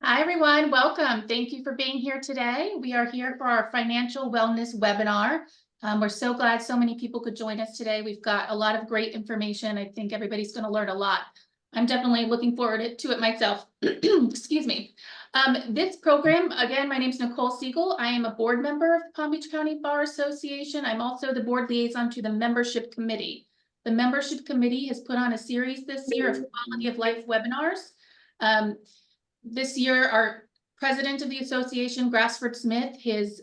Hi, everyone. Welcome. Thank you for being here today. We are here for our financial wellness webinar. We're so glad so many people could join us today. We've got a lot of great information. I think everybody's going to learn a lot. I'm definitely looking forward to it myself. Excuse me. This program, again, my name is Nicole Siegel. I am a board member of the Palm Beach County Bar Association. I'm also the board liaison to the membership committee. The membership committee has put on a series this year of quality of life webinars. This year, our president of the association, Grassford Smith, his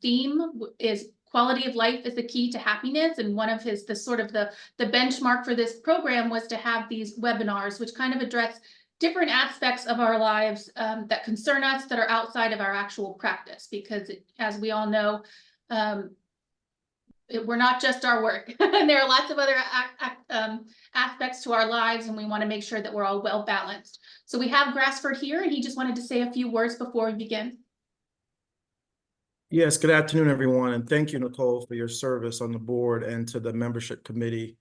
theme is quality of life is the key to happiness. And one of his, the benchmark for this program was to have these webinars, which kind of address different aspects of our lives that concern us that are outside of our actual practice. Because as we all know, we're not just our work. And there are lots of other aspects to our lives, and we want to make sure that we're all well balanced. So we have Grassford here, and he just wanted to say a few words before we begin. Yes, good afternoon, everyone, and thank you, Nicole, for your service on the board and to the membership committee.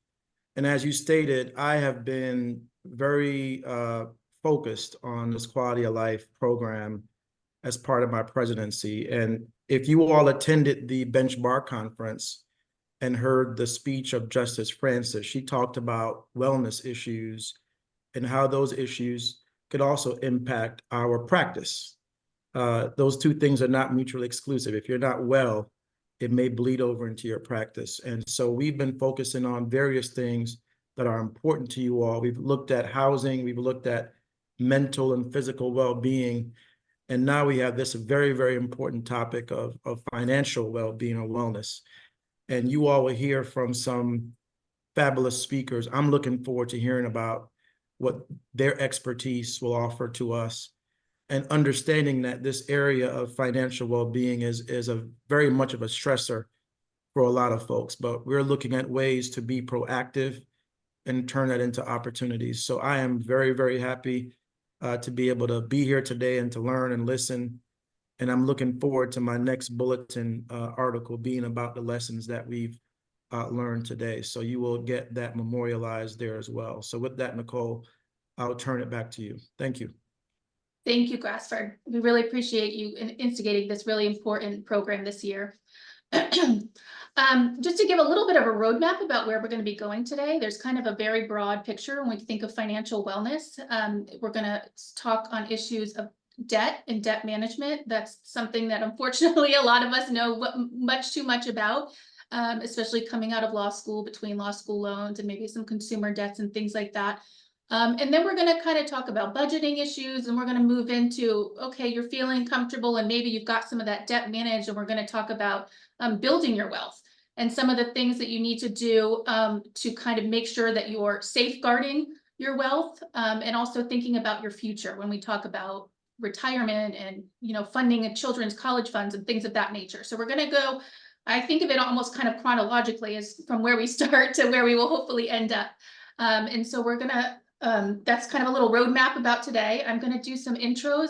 And as you stated, I have been very focused on this quality of life program as part of my presidency. And if you all attended the Bench Bar Conference and heard the speech of Justice Francis, she talked about wellness issues and how those issues could also impact our practice. Those two things are not mutually exclusive. If you're not well, it may bleed over into your practice. And so we've been focusing on various things that are important to you all. We've looked at housing, we've looked at mental and physical well-being, and now we have this very, very important topic of financial well-being or wellness. And you all will hear from some fabulous speakers. I'm looking forward to hearing about what their expertise will offer to us, and understanding that this area of financial well-being is a very much of a stressor for a lot of folks, but we're looking at ways to be proactive and turn that into opportunities. So I am very, very happy to be able to be here today and to learn and listen. And I'm looking forward to my next bulletin article being about the lessons that we've learned today. So you will get that memorialized there as well. So with that, Nicole, I'll turn it back to you. Thank you. Thank you, Grassford. We really appreciate you instigating this really important program this year. Just to give a little bit of a roadmap about where we're going to be going today, there's kind of a very broad picture when we think of financial wellness. We're going to talk on issues of debt and debt management. That's something that unfortunately a lot of us know much too much about, especially coming out of law school, between law school loans and maybe some consumer debts and things like that. And then we're going to kind of talk about budgeting issues, and we're going to move into, okay, you're feeling comfortable and maybe you've got some of that debt managed, and we're going to talk about building your wealth and some of the things that you need to do to kind of make sure that you're safeguarding your wealth, and also thinking about your future when we talk about retirement and, you know, funding of children's college funds and things of that nature. So we're going to go, I think of it almost kind of chronologically as from where we start to where we will hopefully end up. And so we're going to that's kind of a little roadmap about today. I'm going to do some intros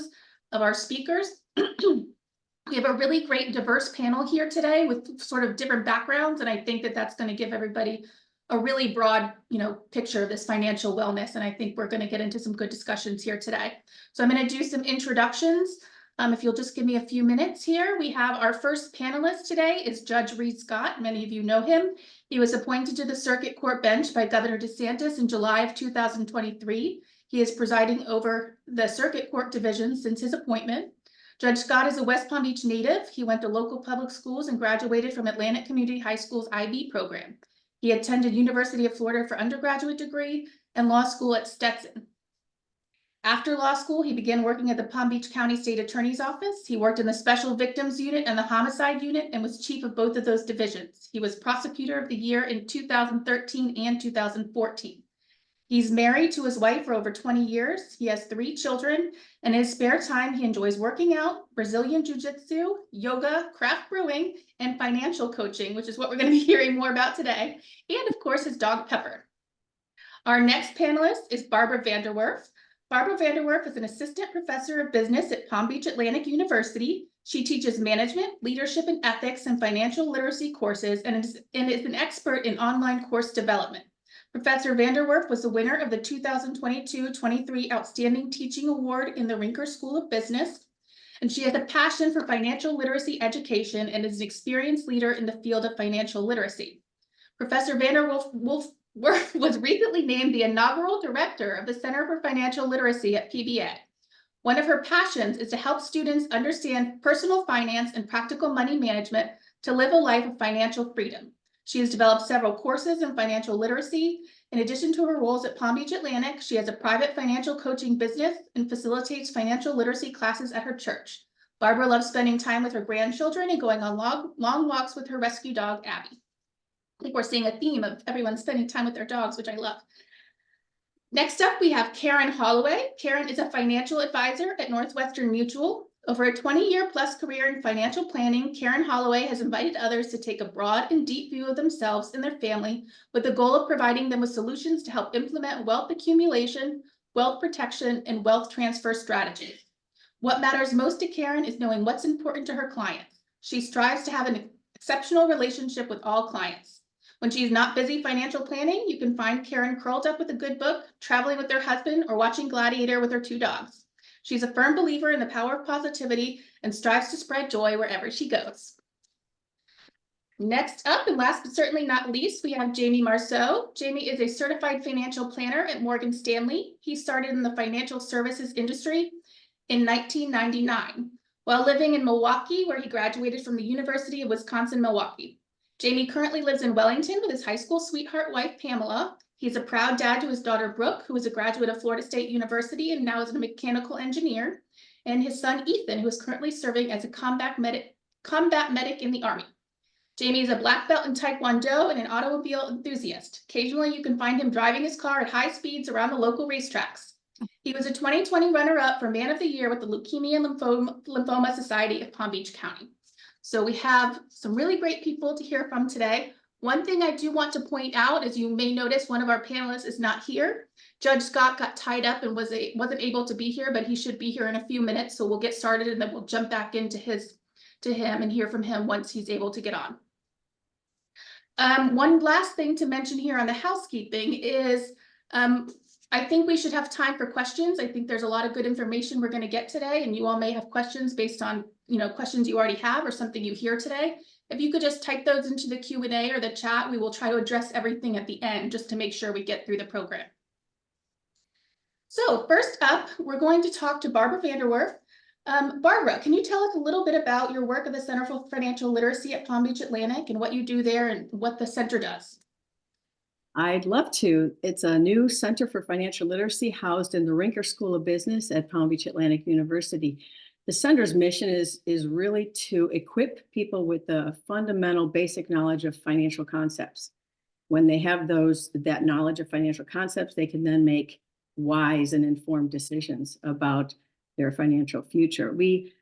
of our speakers. We have a really great diverse panel here today with sort of different backgrounds, and I think that that's going to give everybody a really broad, picture of this financial wellness. And I think we're going to get into some good discussions here today. So I'm going to do some introductions. If you'll just give me a few minutes here. We have our first panelist today is Judge Reed Scott. Many of you know him. He was appointed to the Circuit Court bench by Governor DeSantis in July of 2023. He is presiding over the Circuit Court division since his appointment. Judge Scott is a West Palm Beach native. He went to local public schools and graduated from Atlantic Community High School's IB program. He attended University of Florida for undergraduate degree and law school at Stetson. After law school, he began working at the Palm Beach County State Attorney's Office. He worked in the Special Victims Unit and the Homicide Unit and was chief of both of those divisions. He was Prosecutor of the Year in 2013 and 2014. He's married to his wife for over 20 years. He has 3 children, and in his spare time, he enjoys working out, Brazilian Jiu-Jitsu, yoga, craft brewing, and financial coaching, which is what we're going to be hearing more about today, and of course, his dog Pepper. Our next panelist is Barbara Vanderwerf. Barbara Vanderwerf is an assistant professor of business at Palm Beach Atlantic University. She teaches management, leadership and ethics, and financial literacy courses, and is an expert in online course development. Professor Vanderwerf was the winner of the 2022-23 Outstanding Teaching Award in the Rinker School of Business, and she has a passion for financial literacy education and is an experienced leader in the field of financial literacy. Professor Vanderwerf was recently named the inaugural director of the Center for Financial Literacy at PBA. One of her passions is to help students understand personal finance and practical money management to live a life of financial freedom. She has developed several courses in financial literacy. In addition to her roles at Palm Beach Atlantic, she has a private financial coaching business and facilitates financial literacy classes at her church. Barbara loves spending time with her grandchildren and going on long walks with her rescue dog, Abby. I think we're seeing a theme of everyone spending time with their dogs, which I love. Next up, we have Karen Holloway. Karen is a financial advisor at Northwestern Mutual. Over a 20-year-plus career in financial planning, Karen Holloway has invited others to take a broad and deep view of themselves and their family with the goal of providing them with solutions to help implement wealth accumulation, wealth protection, and wealth transfer strategies. What matters most to Karen is knowing what's important to her clients. She strives to have an exceptional relationship with all clients. When she's not busy financial planning, you can find Karen curled up with a good book, traveling with her husband, or watching Gladiator with her 2 dogs. She's a firm believer in the power of positivity and strives to spread joy wherever she goes. Next up, and last but certainly not least, we have Jamie Marceau. Jamie is a certified financial planner at Morgan Stanley. He started in the financial services industry in 1999 while living in Milwaukee, where he graduated from the University of Wisconsin-Milwaukee. Jamie currently lives in Wellington with his high school sweetheart wife, Pamela. He's a proud dad to his daughter, Brooke, who is a graduate of Florida State University and now is a mechanical engineer, and his son, Ethan, who is currently serving as a combat medic in the Army. Jamie is a black belt in Taekwondo and an automobile enthusiast. Occasionally, you can find him driving his car at high speeds around the local racetracks. He was a 2020 runner-up for Man of the Year with the Leukemia and Lymphoma Society of Palm Beach County. So we have some really great people to hear from today. One thing I do want to point out, as you may notice, one of our panelists is not here. Judge Scott got tied up and wasn't able to be here, but he should be here in a few minutes. So we'll get started and then we'll jump back into him and hear from him once he's able to get on. One last thing to mention here on the housekeeping is I think we should have time for questions. I think there's a lot of good information we're going to get today, and you all may have questions based on questions you already have or something you hear today. If you could just type those into the Q&A or the chat, we will try to address everything at the end just to make sure we get through the program. So first up, we're going to talk to Barbara Vanderwerf. Barbara, can you tell us a little bit about your work at the Center for Financial Literacy at Palm Beach Atlantic and what you do there and what the center does? I'd love to. It's a new Center for Financial Literacy housed in the Rinker School of Business at Palm Beach Atlantic University. The center's mission is really to equip people with the fundamental basic knowledge of financial concepts. When they have that knowledge of financial concepts, they can then make wise and informed decisions about their financial future. We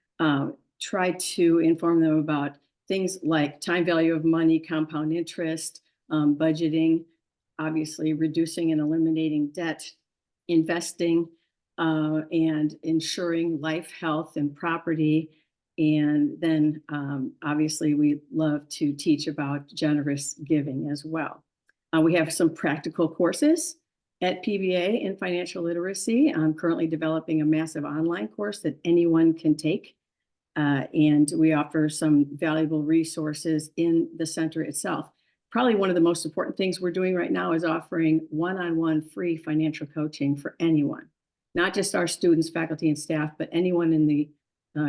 try to inform them about things like time value of money, compound interest, budgeting, obviously reducing and eliminating debt, investing, and ensuring life, health, and property. And then obviously we love to teach about generous giving as well. We have some practical courses at PBA in financial literacy. I'm currently developing a massive online course that anyone can take. And we offer some valuable resources in the center itself. Probably one of the most important things we're doing right now is offering one-on-one free financial coaching for anyone, not just our students, faculty, and staff, but anyone in the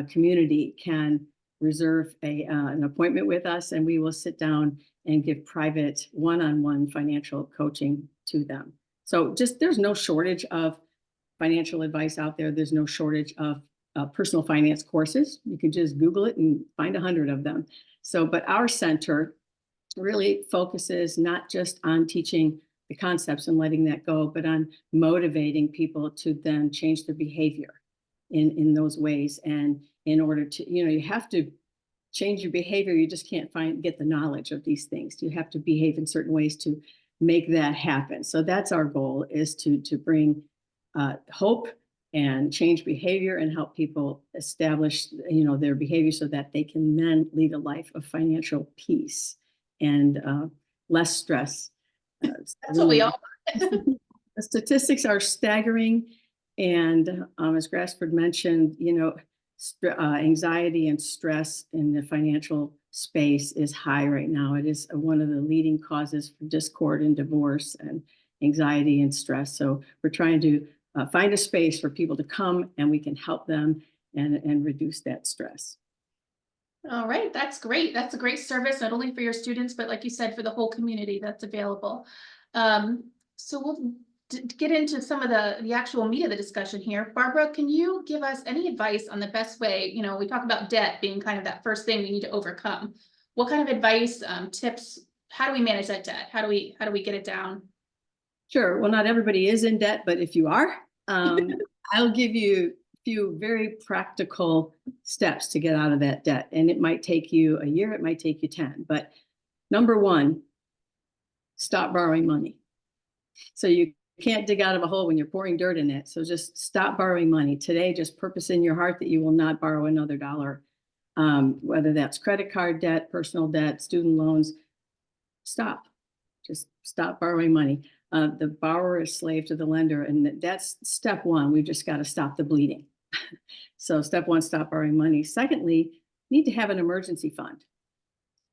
community can reserve an appointment with us, and we will sit down and give private one-on-one financial coaching to them. So there's no shortage of financial advice out there. There's no shortage of personal finance courses. You can just Google it and find 100 of them. But our center really focuses not just on teaching the concepts and letting that go, but on motivating people to then change their behavior in those ways. And in order to, you have to change your behavior. You just can't get the knowledge of these things. You have to behave in certain ways to make that happen. So that's our goal, is to bring hope and change behavior and help people establish, their behavior so that they can then lead a life of financial peace and less stress. That's what we all want. The statistics are staggering. And as Grassford mentioned, anxiety and stress in the financial space is high right now. It is one of the leading causes for discord and divorce and anxiety and stress. So we're trying to find a space for people to come and we can help them and reduce that stress. All right, that's great. That's a great service, not only for your students, but like you said, for the whole community that's available. So we'll get into some of the actual meat of the discussion here. Barbara, can you give us any advice on the best way? We talk about debt being kind of that first thing we need to overcome. What kind of advice, tips, how do we manage that debt? How do we get it down? Sure. Well, not everybody is in debt, but if you are, I'll give you a few very practical steps to get out of that debt. And it might take you a year, it might take you 10. But number one, stop borrowing money. So you can't dig out of a hole when you're pouring dirt in it. So just stop borrowing money. Today, just purpose in your heart that you will not borrow another dollar, whether that's credit card debt, personal debt, student loans. Stop. Just stop borrowing money. The borrower is slave to the lender, and that's step one. We've just got to stop the bleeding. So step one, stop borrowing money. Secondly, need to have an emergency fund.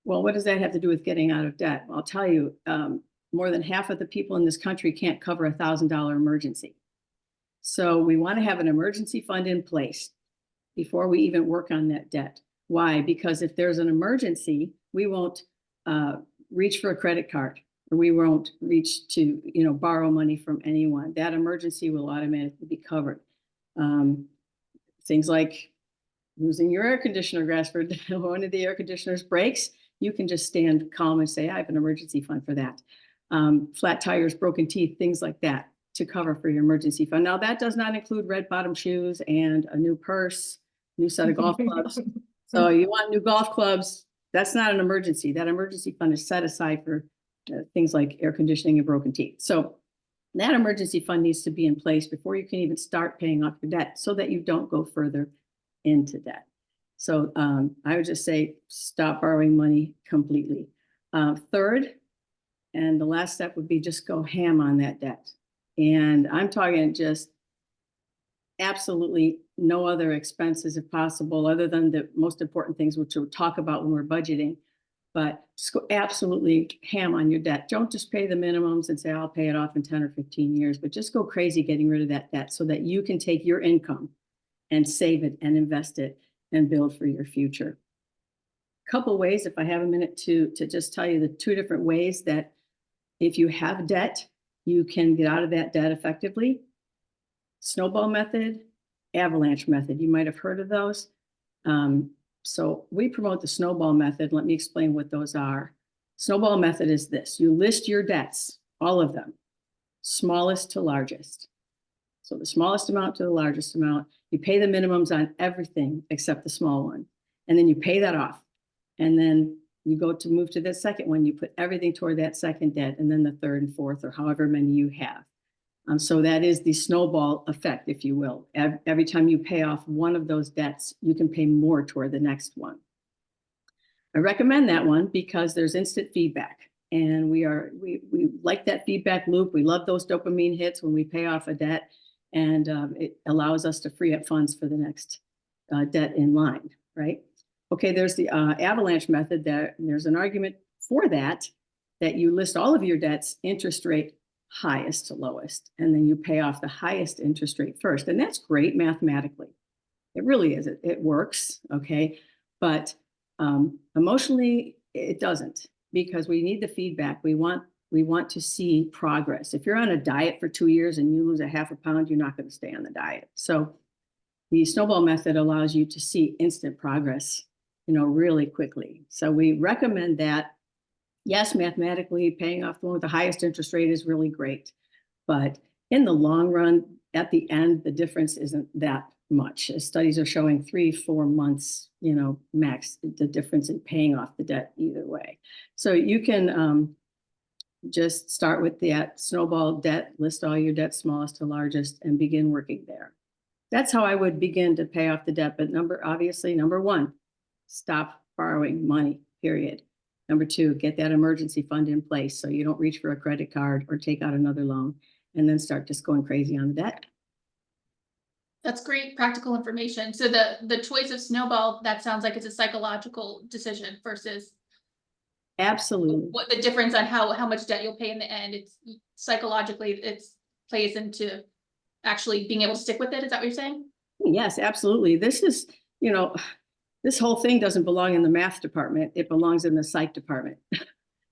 Well, what does that have to do with getting out of debt? Well, I'll tell you, more than half of the people in this country can't cover $1,000 emergency. So we want to have an emergency fund in place before we even work on that debt. Why? Because if there's an emergency, we won't reach for a credit card, or we won't reach to borrow money from anyone. That emergency will automatically be covered. Things like losing your air conditioner, Grassford, one of the air conditioners breaks, you can just stand calm and say, I have an emergency fund for that. Flat tires, broken teeth, things like that to cover for your emergency fund. Now, that does not include red bottom shoes and a new purse, new set of golf clubs. So you want new golf clubs, that's not an emergency. That emergency fund is set aside for things like air conditioning and broken teeth. So that emergency fund needs to be in place before you can even start paying off your debt so that you don't go further into debt. So I would just say stop borrowing money completely. Third, and the last step would be just go ham on that debt. And I'm talking just absolutely no other expenses if possible, other than the most important things, which we'll talk about when we're budgeting. But just go absolutely ham on your debt. Don't just pay the minimums and say, I'll pay it off in 10 or 15 years, but just go crazy getting rid of that debt so that you can take your income and save it and invest it and build for your future. A couple ways, if I have a minute to just tell you the two different ways that if you have debt, you can get out of that debt effectively. Snowball method, avalanche method. You might have heard of those. So we promote the snowball method. Let me explain what those are. Snowball method is this. You list your debts, all of them, smallest to largest. So the smallest amount to the largest amount. You pay the minimums on everything except the small one. And then you pay that off. And then you go to move to the second one. You put everything toward that second debt, and then the third and fourth, or however many you have. So that is the snowball effect, if you will. Every time you pay off one of those debts, you can pay more toward the next one. I recommend that one because there's instant feedback. And we like that feedback loop. We love those dopamine hits when we pay off a debt. And it allows us to free up funds for the next debt in line, right? Okay, there's the avalanche method. There's an argument for that you list all of your debts, interest rate highest to lowest, and then you pay off the highest interest rate first. And that's great mathematically. It really is. It works, okay? But emotionally, it doesn't, because we need the feedback. We want to see progress. If you're on a diet for 2 years and you lose a half a pound, you're not going to stay on the diet. So the snowball method allows you to see instant progress, really quickly. So we recommend that. Yes, mathematically, paying off the one with the highest interest rate is really great. But in the long run, at the end, the difference isn't that much. Studies are showing 3-4 months, max, the difference in paying off the debt either way. So you can just start with that snowball debt, list all your debt, smallest to largest, and begin working there. That's how I would begin to pay off the debt. But number one, stop borrowing money, period. Number two, get that emergency fund in place so you don't reach for a credit card or take out another loan and then start just going crazy on the debt. That's great practical information. So the choice of snowball, that sounds like it's a psychological decision versus Absolutely. what the difference on how much debt you'll pay in the end. It's psychologically, it's plays into actually being able to stick with it. Is that what you're saying? Yes, absolutely. This is, this whole thing doesn't belong in the math department. It belongs in the psych department.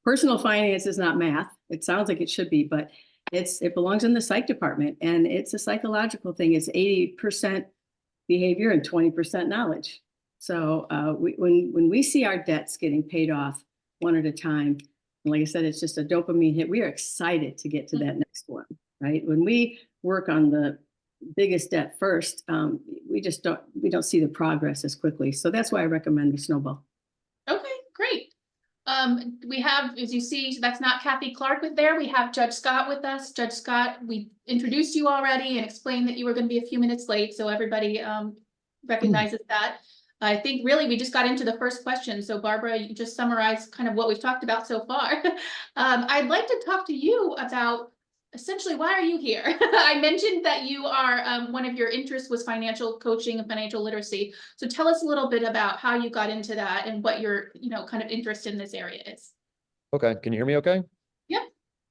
Personal finance is not math. It sounds like it should be, but it belongs in the psych department, and it's a psychological thing. It's 80% behavior and 20% knowledge. So when we see our debts getting paid off one at a time, and like I said, it's just a dopamine hit. We are excited to get to that next one, right? When we work on the biggest debt first, we don't see the progress as quickly. So that's why I recommend the snowball. Okay, great. We have, as you see, that's not Kathy Clark with there. We have Judge Scott with us. Judge Scott, we introduced you already and explained that you were going to be a few minutes late, so everybody recognizes that. I think really we just got into the first question. So Barbara, you just summarized kind of what we've talked about so far. I'd like to talk to you about essentially, why are you here? I mentioned that you are, one of your interests was financial coaching and financial literacy. So tell us a little bit about how you got into that and what your, kind of interest in this area is. Okay. Can you hear me okay? Yep.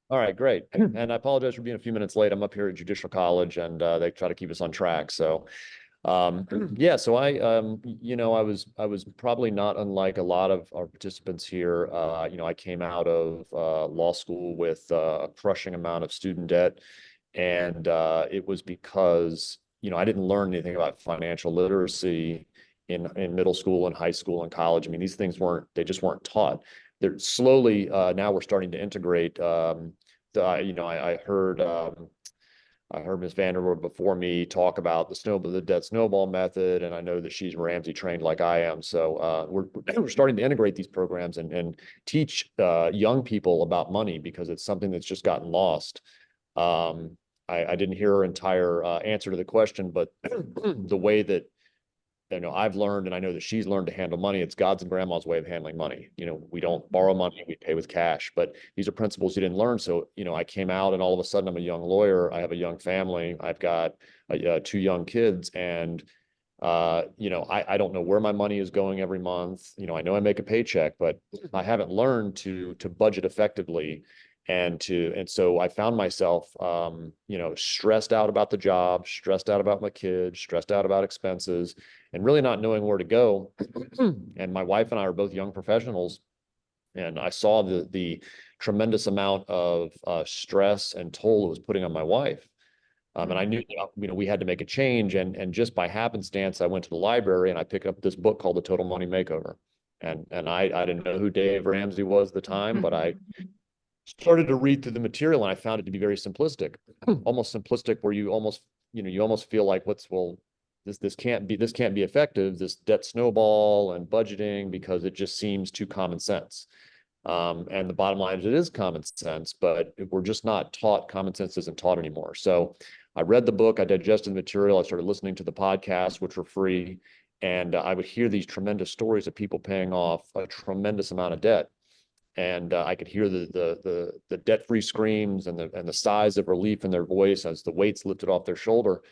All right, great. And I apologize for being a few minutes late. I'm up here at Judicial College and they try to keep us on track. So yeah, so I was probably not unlike a lot of our participants here. I came out of law school with a crushing amount of student debt. And it was because, I didn't learn anything about financial literacy in middle school and high school and college. I mean, these things they just weren't taught. They're slowly, now we're starting to integrate. I heard Ms. Vanderwood before me talk about the debt snowball method, and I know that she's Ramsey trained like I am. So we're starting to integrate these programs and teach young people about money because it's something that's just gotten lost. I didn't hear her entire answer to the question, but the way that I've learned, and I know that she's learned to handle money. It's God's and grandma's way of handling money. We don't borrow money, we pay with cash, but these are principles you didn't learn. So, I came out and all of a sudden I'm a young lawyer. I have a young family. I've got 2 young kids and, I don't know where my money is going every month. I know I make a paycheck, but I haven't learned to budget effectively. And so I found myself, stressed out about the job, stressed out about my kids, stressed out about expenses, and really not knowing where to go. And my wife and I are both young professionals, and I saw the tremendous amount of stress and toll it was putting on my wife. And I knew, we had to make a change. And just by happenstance, I went to the library and I picked up this book called The Total Money Makeover. And I didn't know who Dave Ramsey was at the time, but I started to read through the material and I found it to be very simplistic, almost simplistic, where you almost feel like this can't be effective, this debt snowball and budgeting, because it just seems too common sense. And the bottom line is it is common sense, but we're just not taught. Common sense isn't taught anymore. So I read the book, I digested the material, I started listening to the podcasts, which were free. And I would hear these tremendous stories of people paying off a tremendous amount of debt. And I could hear the debt-free screams and the sighs of relief in their voice as the weights lifted off their shoulder.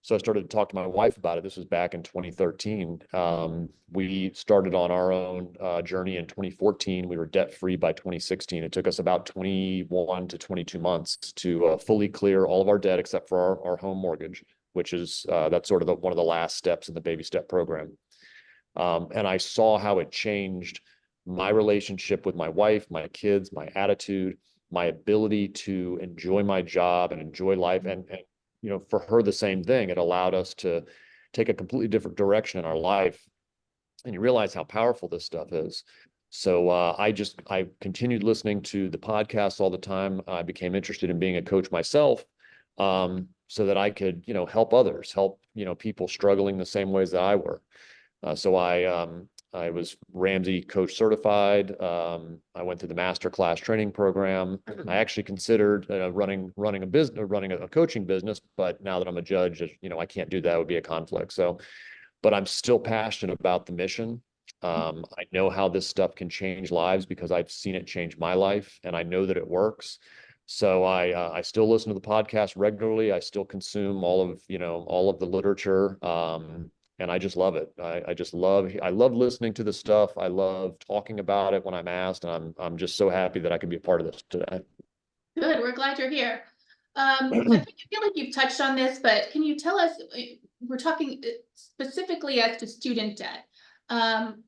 So I started to talk to my wife about it. This was back in 2013. We started on our own journey in 2014. We were debt-free by 2016. It took us about 21 to 22 months to fully clear all of our debt except for our home mortgage, which is that's sort of one of the last steps in the baby step program. And I saw how it changed my relationship with my wife, my kids, my attitude, my ability to enjoy my job and enjoy life. And for her, the same thing. It allowed us to take a completely different direction in our life. And you realize how powerful this stuff is. So I continued listening to the podcast all the time. I became interested in being a coach myself, so that I could, help others, help, people struggling the same ways that I were. So I was Ramsey coach certified. I went through the master class training program. I actually considered running a coaching business, but now that I'm a judge, I can't do that. It would be a conflict. So, but I'm still passionate about the mission. I know how this stuff can change lives because I've seen it change my life, and I know that it works. So I still listen to the podcast regularly. I still consume all of the literature. And I just love it. I love listening to the stuff. I love talking about it when I'm asked, and I'm just so happy that I could be a part of this today. Good, we're glad you're here. I feel like you've touched on this, but can you tell us, we're talking specifically as to student debt,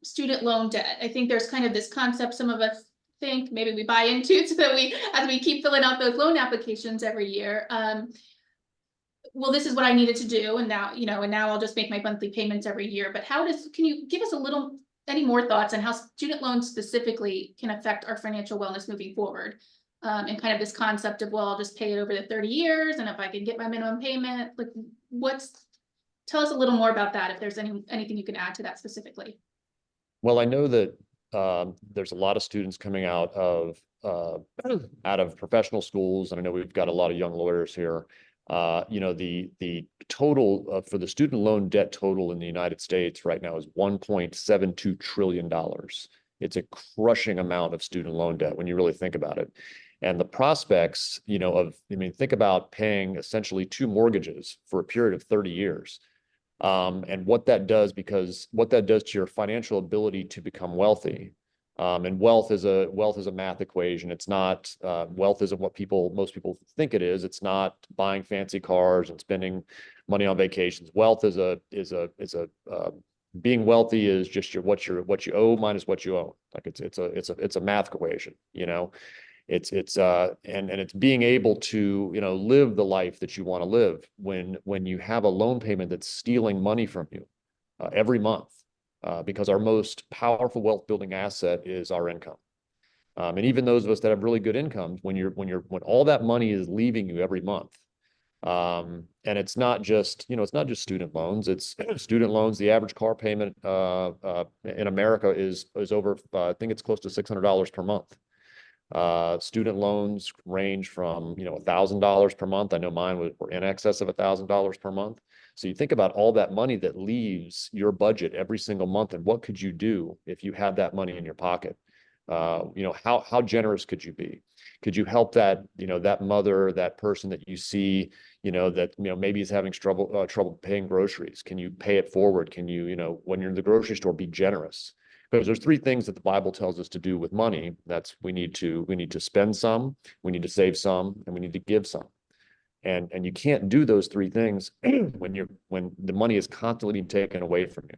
student loan debt. I think there's kind of this concept some of us think maybe we buy into so that as we keep filling out those loan applications every year. Well, this is what I needed to do, and now, and now I'll just make my monthly payments every year. But can you give us any more thoughts on how student loans specifically can affect our financial wellness moving forward? And kind of this concept of, well, I'll just pay it over the 30 years, and if I can get my minimum payment, like tell us a little more about that, if there's anything you can add to that specifically. Well, I know that there's a lot of students coming out of professional schools, and I know we've got a lot of young lawyers here. The total for the student loan debt total in the United States right now is $1.72 trillion. It's a crushing amount of student loan debt when you really think about it. And the prospects, think about paying essentially 2 mortgages for a period of 30 years. And what that does to your financial ability to become wealthy. And wealth is a math equation. It's not wealth isn't what most people think it is. It's not buying fancy cars and spending money on vacations. Wealth is being wealthy is just what you owe minus what you own. Like it's a math equation, It's being able to, live the life that you want to live when you have a loan payment that's stealing money from you every month, because our most powerful wealth building asset is our income. And even those of us that have really good incomes, when all that money is leaving you every month, and it's not just student loans, it's student loans. The average car payment in America is over, I think it's close to $600 per month. Student loans range from, $1,000 per month. I know mine were in excess of $1,000 per month. So you think about all that money that leaves your budget every single month, and what could you do if you had that money in your pocket? How generous could you be? Could you help that mother, that person that you see, maybe is having trouble paying groceries? Can you pay it forward? Can you, when you're in the grocery store, be generous? Because there's 3 things that the Bible tells us to do with money. That's we need to spend some, we need to save some, and we need to give some. And you can't do those 3 things when the money is constantly being taken away from you.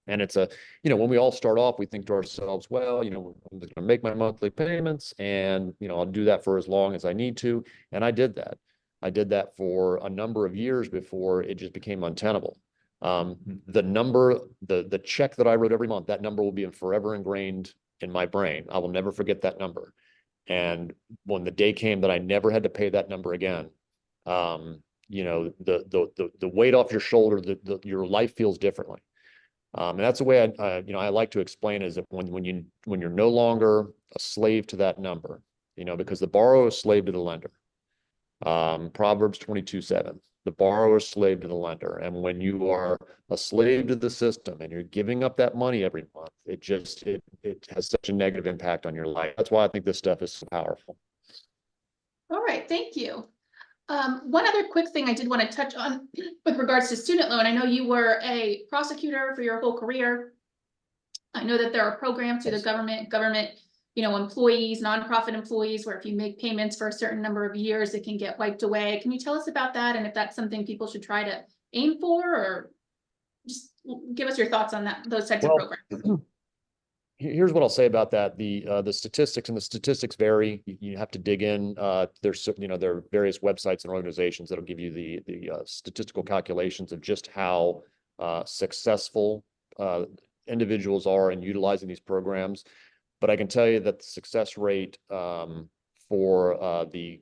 And it's when we all start off, we think to ourselves, well, I'm going to make my monthly payments, and I'll do that for as long as I need to. And I did that. I did that for a number of years before it just became untenable. The check that I wrote every month, that number will be forever ingrained in my brain. I will never forget that number. And when the day came that I never had to pay that number again, the weight off your shoulder, your life feels differently. And that's the way I like to explain is that when you're no longer a slave to that number, because the borrower is slave to the lender. Proverbs 22:7. The borrower is slave to the lender. And when you are a slave to the system and you're giving up that money every month, it has such a negative impact on your life. That's why I think this stuff is so powerful. All right, thank you. One other quick thing I did want to touch on with regards to student loan. I know you were a prosecutor for your whole career. I know that there are programs through the government, employees, nonprofit employees, where if you make payments for a certain number of years, it can get wiped away. Can you tell us about that, and if that's something people should try to aim for, or just give us your thoughts on those types of programs? Here's what I'll say about that. The statistics vary. You have to dig in. There are various websites and organizations that'll give you the statistical calculations of just how successful individuals are in utilizing these programs. But I can tell you that the success rate for the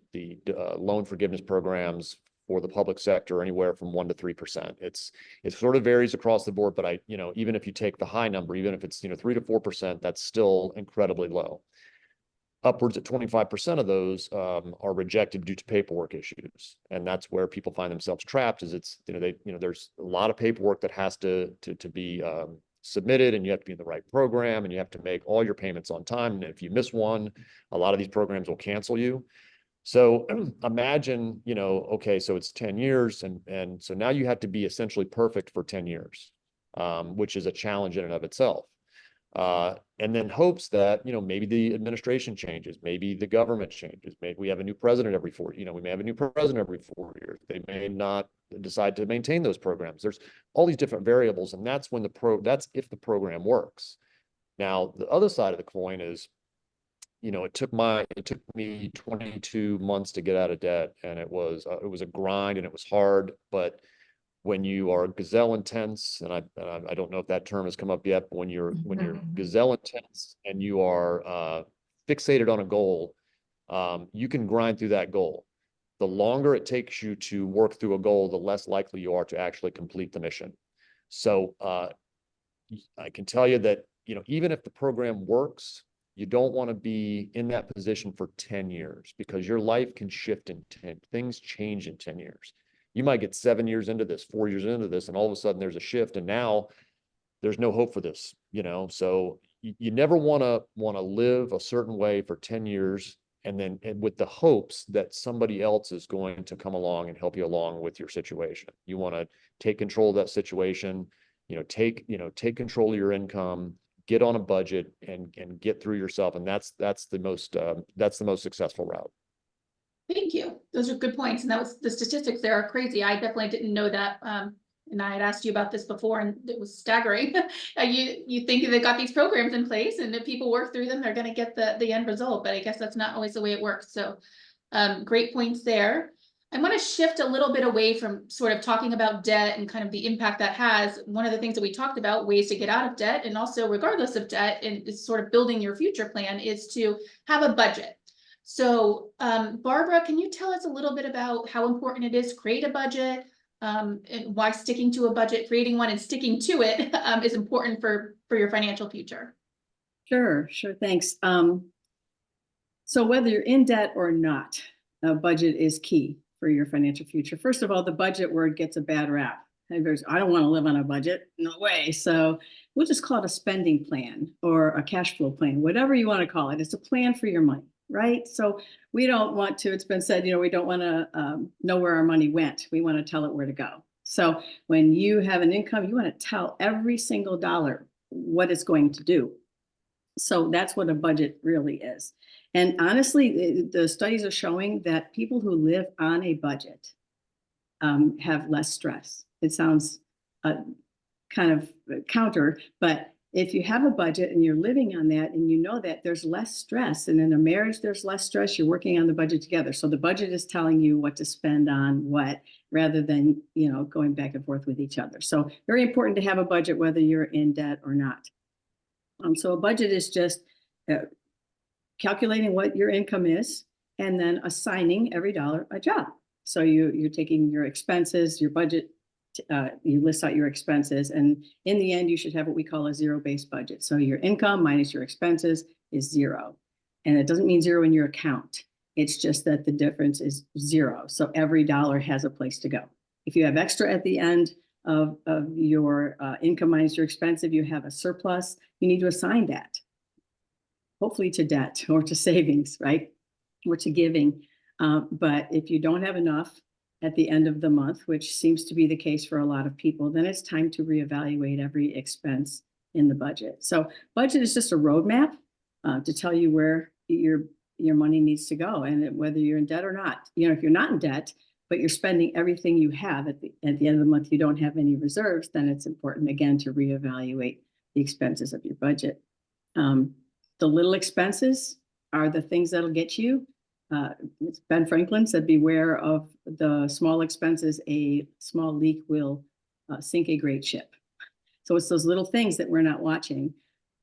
loan forgiveness programs for the public sector anywhere from 1% to 3%. It sort of varies across the board, but even if you take the high number, even if it's 3% to 4%, that's still incredibly low. Upwards of 25% of those are rejected due to paperwork issues, and that's where people find themselves trapped. There's a lot of paperwork that has to be submitted, and you have to be in the right program, and you have to make all your payments on time. And if you miss one, a lot of these programs will cancel you. So imagine, okay, so it's 10 years, and so now you have to be essentially perfect for 10 years, which is a challenge in and of itself. And then hopes that, maybe the administration changes, maybe the government changes, maybe we have a new president every 4, we may have a new president every 4 years. They may not decide to maintain those programs. There's all these different variables, and that's when that's if the program works. Now, the other side of the coin is, it took me 22 months to get out of debt, and it was a grind, and it was hard, but when you are gazelle intense, and I don't know if that term has come up yet, but when you're gazelle intense and you are fixated on a goal, you can grind through that goal. The longer it takes you to work through a goal, the less likely you are to actually complete the mission. So I can tell you that, even if the program works, you don't want to be in that position for 10 years, because your life can shift in 10, things change in 10 years. You might get 7 years into this, 4 years into this, and all of a sudden there's a shift, and now there's no hope for this, so you never want to live a certain way for 10 years and with the hopes that somebody else is going to come along and help you along with your situation. You want to take control of that situation, take control of your income, get on a budget, and get through yourself. And that's the most successful route. Thank you. Those are good points. And the statistics there are crazy. I definitely didn't know that. And I had asked you about this before, and it was staggering. You think they got these programs in place, and if people work through them, they're going to get the end result. But I guess that's not always the way it works. So great points there. I want to shift a little bit away from sort of talking about debt and kind of the impact that has. One of the things that we talked about, ways to get out of debt, and also regardless of debt, and is sort of building your future plan, is to have a budget. So Barbara, can you tell us a little bit about how important it is to create a budget, and why sticking to a budget, creating one and sticking to it is important for your financial future? Sure, thanks. So whether you're in debt or not, a budget is key for your financial future. First of all, the budget word gets a bad rap. I don't want to live on a budget, no way. So we'll just call it a spending plan or a cash flow plan, whatever you want to call it. It's a plan for your money, right? So we don't want to, it's been said, we don't want to know where our money went. We want to tell it where to go. So when you have an income, you want to tell every single dollar what it's going to do. So that's what a budget really is. And honestly, the studies are showing that people who live on a budget have less stress. It sounds kind of counter, but if you have a budget and you're living on that, and you know that, there's less stress. And in a marriage, there's less stress. You're working on the budget together. So the budget is telling you what to spend on what, rather than, going back and forth with each other. So very important to have a budget, whether you're in debt or not. So a budget is just calculating what your income is, and then assigning every dollar a job. So you're taking your expenses, your budget, you list out your expenses, and in the end, you should have what we call a zero-based budget. So your income minus your expenses is zero. And it doesn't mean zero in your account. It's just that the difference is zero. So every dollar has a place to go. If you have extra at the end of your income minus your expense, if you have a surplus, you need to assign that, hopefully to debt or to savings, right? Or to giving. But if you don't have enough at the end of the month, which seems to be the case for a lot of people, then it's time to reevaluate every expense in the budget. So budget is just a roadmap to tell you where your money needs to go, and whether you're in debt or not. If you're not in debt, but you're spending everything you have at the end of the month, you don't have any reserves, then it's important, again, to reevaluate the expenses of your budget. The little expenses are the things that'll get you. Ben Franklin said, beware of the small expenses. A small leak will sink a great ship. So it's those little things that we're not watching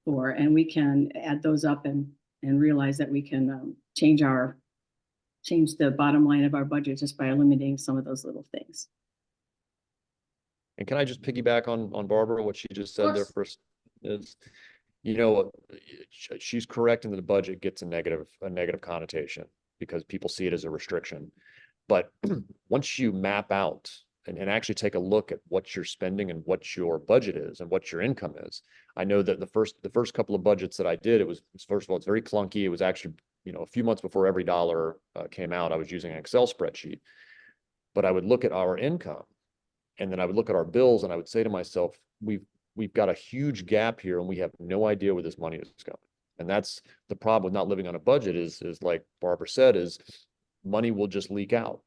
for, and we can add those up and realize that we can change the bottom line of our budget just by eliminating some of those little things. And can I just piggyback on Barbara, what she just said there first? Is, she's correct in that the budget gets a negative connotation because people see it as a restriction. But once you map out and actually take a look at what you're spending and what your budget is and what your income is. I know that the first couple of budgets that I did, first of all, it's very clunky. It was actually, a few months before every dollar came out, I was using an Excel spreadsheet. But I would look at our income, and then I would look at our bills, and I would say to myself, we've got a huge gap here, and we have no idea where this money is going. And that's the problem with not living on a budget is like Barbara said, is money will just leak out.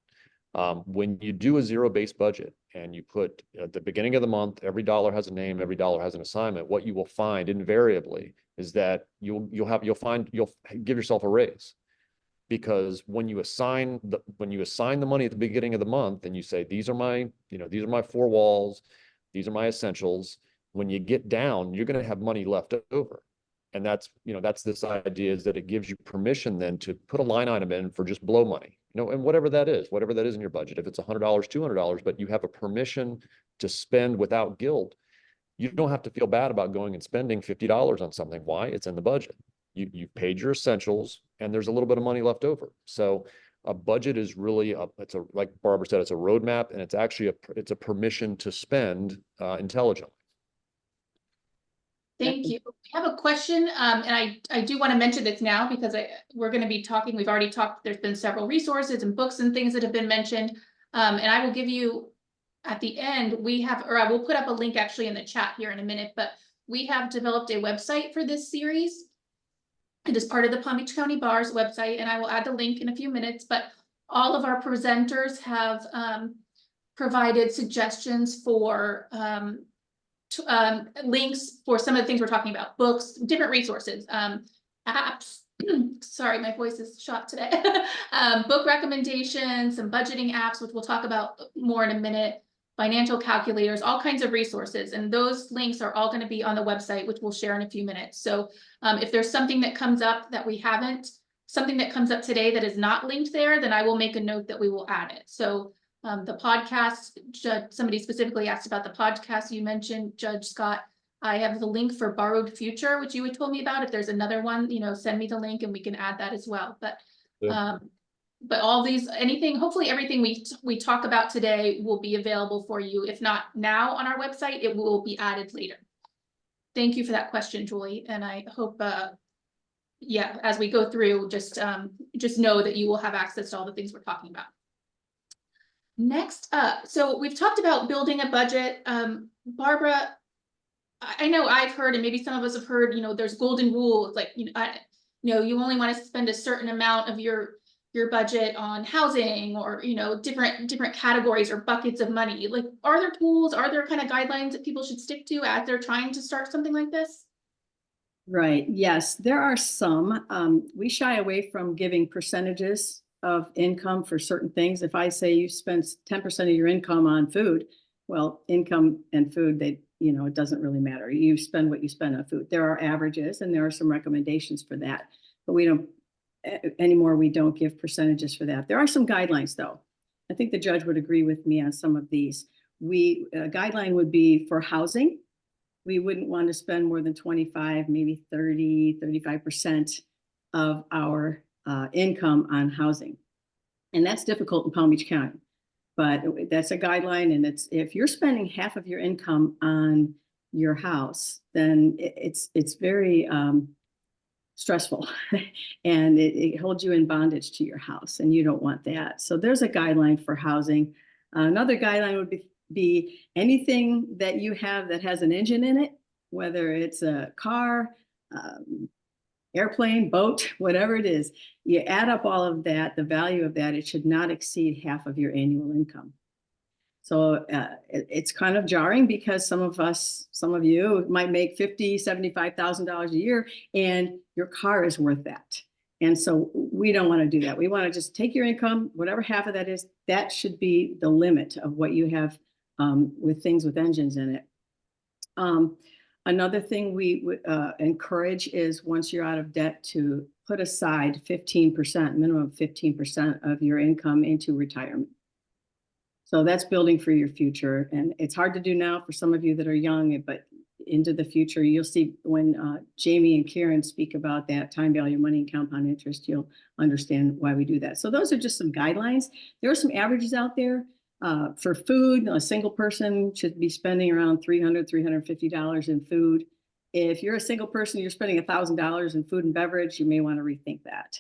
When you do a zero-based budget and you put at the beginning of the month, every dollar has a name, every dollar has an assignment, what you will find invariably is that you'll give yourself a raise. Because when you assign the money at the beginning of the month and you say, these are my 4 walls, these are my essentials, when you get down, you're going to have money left over. And that's this idea is that it gives you permission then to put a line item in for just blow money, and whatever that is in your budget. If it's $100, $200, but you have a permission to spend without guilt, you don't have to feel bad about going and spending $50 on something. Why? It's in the budget. You've paid your essentials and there's a little bit of money left over. So a budget is really like Barbara said, it's a roadmap, and it's actually a permission to spend intelligently. Thank you. We have a question, and I do want to mention this now because we're going to be talking, we've already talked, there's been several resources and books and things that have been mentioned. And I will give you at the end, I will put up a link actually in the chat here in a minute, but we have developed a website for this series. It is part of the Palm Beach County Bar's website, and I will add the link in a few minutes, but all of our presenters have provided suggestions for links for some of the things we're talking about, books, different resources, apps. Sorry, my voice is shot today. Book recommendations, some budgeting apps, which we'll talk about more in a minute, financial calculators, all kinds of resources. And those links are all going to be on the website, which we'll share in a few minutes. So if there's something that comes up that we haven't, something that comes up today that is not linked there, then I will make a note that we will add it. So the podcast, somebody specifically asked about the podcast you mentioned, Judge Scott. I have the link for Borrowed Future, which you had told me about. If there's another one, send me the link and we can add that as well. But all these, hopefully everything we talk about today will be available for you. If not now on our website, it will be added later. Thank you for that question, Julie. And I hope, as we go through, just know that you will have access to all the things we're talking about. Next up, so we've talked about building a budget. Barbara, I know I've heard, and maybe some of us have heard, there's golden rules, like, you only want to spend a certain amount of your budget on housing or, different categories or buckets of money. Like, are there tools, are there kind of guidelines that people should stick to as they're trying to start something like this? Right. Yes, there are some. We shy away from giving percentages of income for certain things. If I say you spend 10% of your income on food, well, income and food, it doesn't really matter. You spend what you spend on food. There are averages and there are some recommendations for that, but we don't give percentages for that. There are some guidelines though. I think the judge would agree with me on some of these. A guideline would be for housing. We wouldn't want to spend more than 25, maybe 30, 35% of our income on housing. And that's difficult in Palm Beach County, but that's a guideline. And if you're spending half of your income on your house, then it's very stressful and it holds you in bondage to your house, and you don't want that. So there's a guideline for housing. Another guideline would be anything that you have that has an engine in it, whether it's a car, airplane, boat, whatever it is, you add up all of that, the value of that, it should not exceed half of your annual income. So it's kind of jarring because some of you might make $50,000, $75,000 a year and your car is worth that. And so we don't want to do that. We want to just take your income, whatever half of that is, that should be the limit of what you have with things with engines in it. Another thing we would encourage is once you're out of debt to put aside 15%, minimum 15% of your income into retirement. So that's building for your future. And it's hard to do now for some of you that are young, but into the future, you'll see when Jamie and Karen speak about that time value of money and compound interest, you'll understand why we do that. So those are just some guidelines. There are some averages out there. For food, a single person should be spending around $350 in food. If you're a single person, you're spending $1,000 in food and beverage, you may want to rethink that.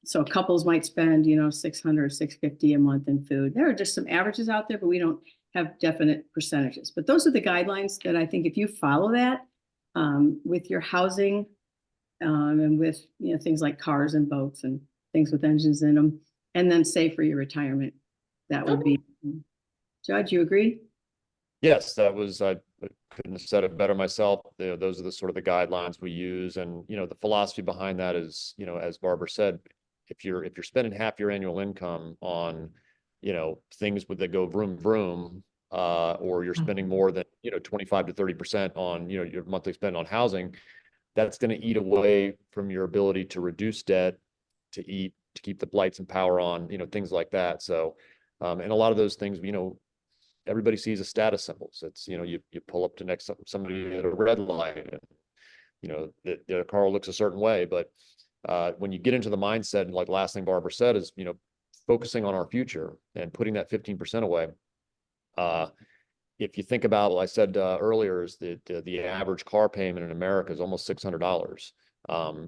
So couples might spend, $600, $650 a month in food. There are just some averages out there, but we don't have definite percentages. But those are the guidelines that I think if you follow that with your housing and with things like cars and boats and things with engines in them, and then save for your retirement, that would be. Judge, you agree? Yes, that was, I couldn't have said it better myself. Those are the sort of the guidelines we use. And, the philosophy behind that is, as Barbara said, if you're spending half your annual income on, things that go vroom, vroom, or you're spending more than, 25 to 30% on, your monthly spend on housing, that's going to eat away from your ability to reduce debt, to eat, to keep the lights and power on, things like that. So, and a lot of those things, everybody sees as status symbols. It's, you pull up to next somebody at a red light and, their car looks a certain way. But when you get into the mindset, and like the last thing Barbara said is, focusing on our future and putting that 15% away. If you think about what I said earlier, is that the average car payment in America is almost $600.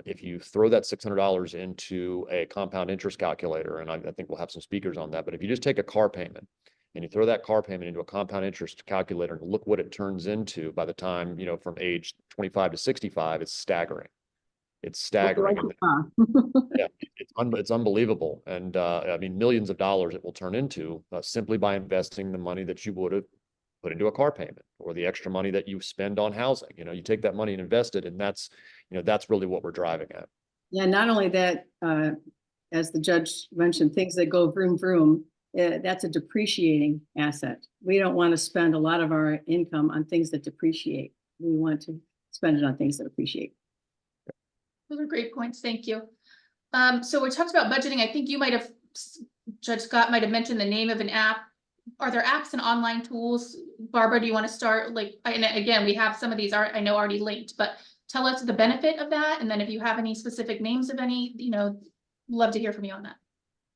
If you throw that $600 into a compound interest calculator, and I think we'll have some speakers on that, but if you just take a car payment and you throw that car payment into a compound interest calculator and look what it turns into by the time, from age 25 to 65, it's staggering. It's staggering. Yeah, it's unbelievable. And I mean, millions of dollars it will turn into simply by investing the money that you would have put into a car payment or the extra money that you spend on housing. You take that money and invest it, and that's really what we're driving at. Yeah, not only that, as the judge mentioned, things that go vroom, vroom, that's a depreciating asset. We don't want to spend a lot of our income on things that depreciate. We want to spend it on things that appreciate. Those are great points. Thank you. So we talked about budgeting. I think Judge Scott might have mentioned the name of an app. Are there apps and online tools? Barbara, do you want to start? And again, we have some of these I know already linked, but tell us the benefit of that. And then if you have any specific names of any, love to hear from you on that.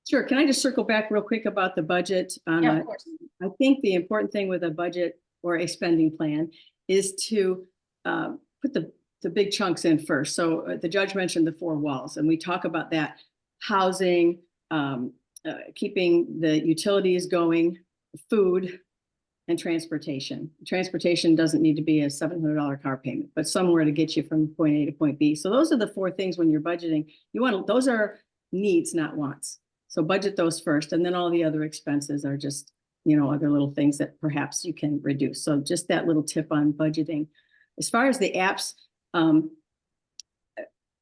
Sure. Can I just circle back real quick about the budget? Yeah, of course. I think the important thing with a budget or a spending plan is to put the big chunks in first. So the judge mentioned the 4 walls, and we talk about that: housing, keeping the utilities going, food, and transportation. Transportation doesn't need to be a $700 car payment, but somewhere to get you from point A to point B. So those are the 4 things when you're budgeting. Those are needs, not wants. So budget those first, and then all the other expenses are just, other little things that perhaps you can reduce. So just that little tip on budgeting. As far as the apps,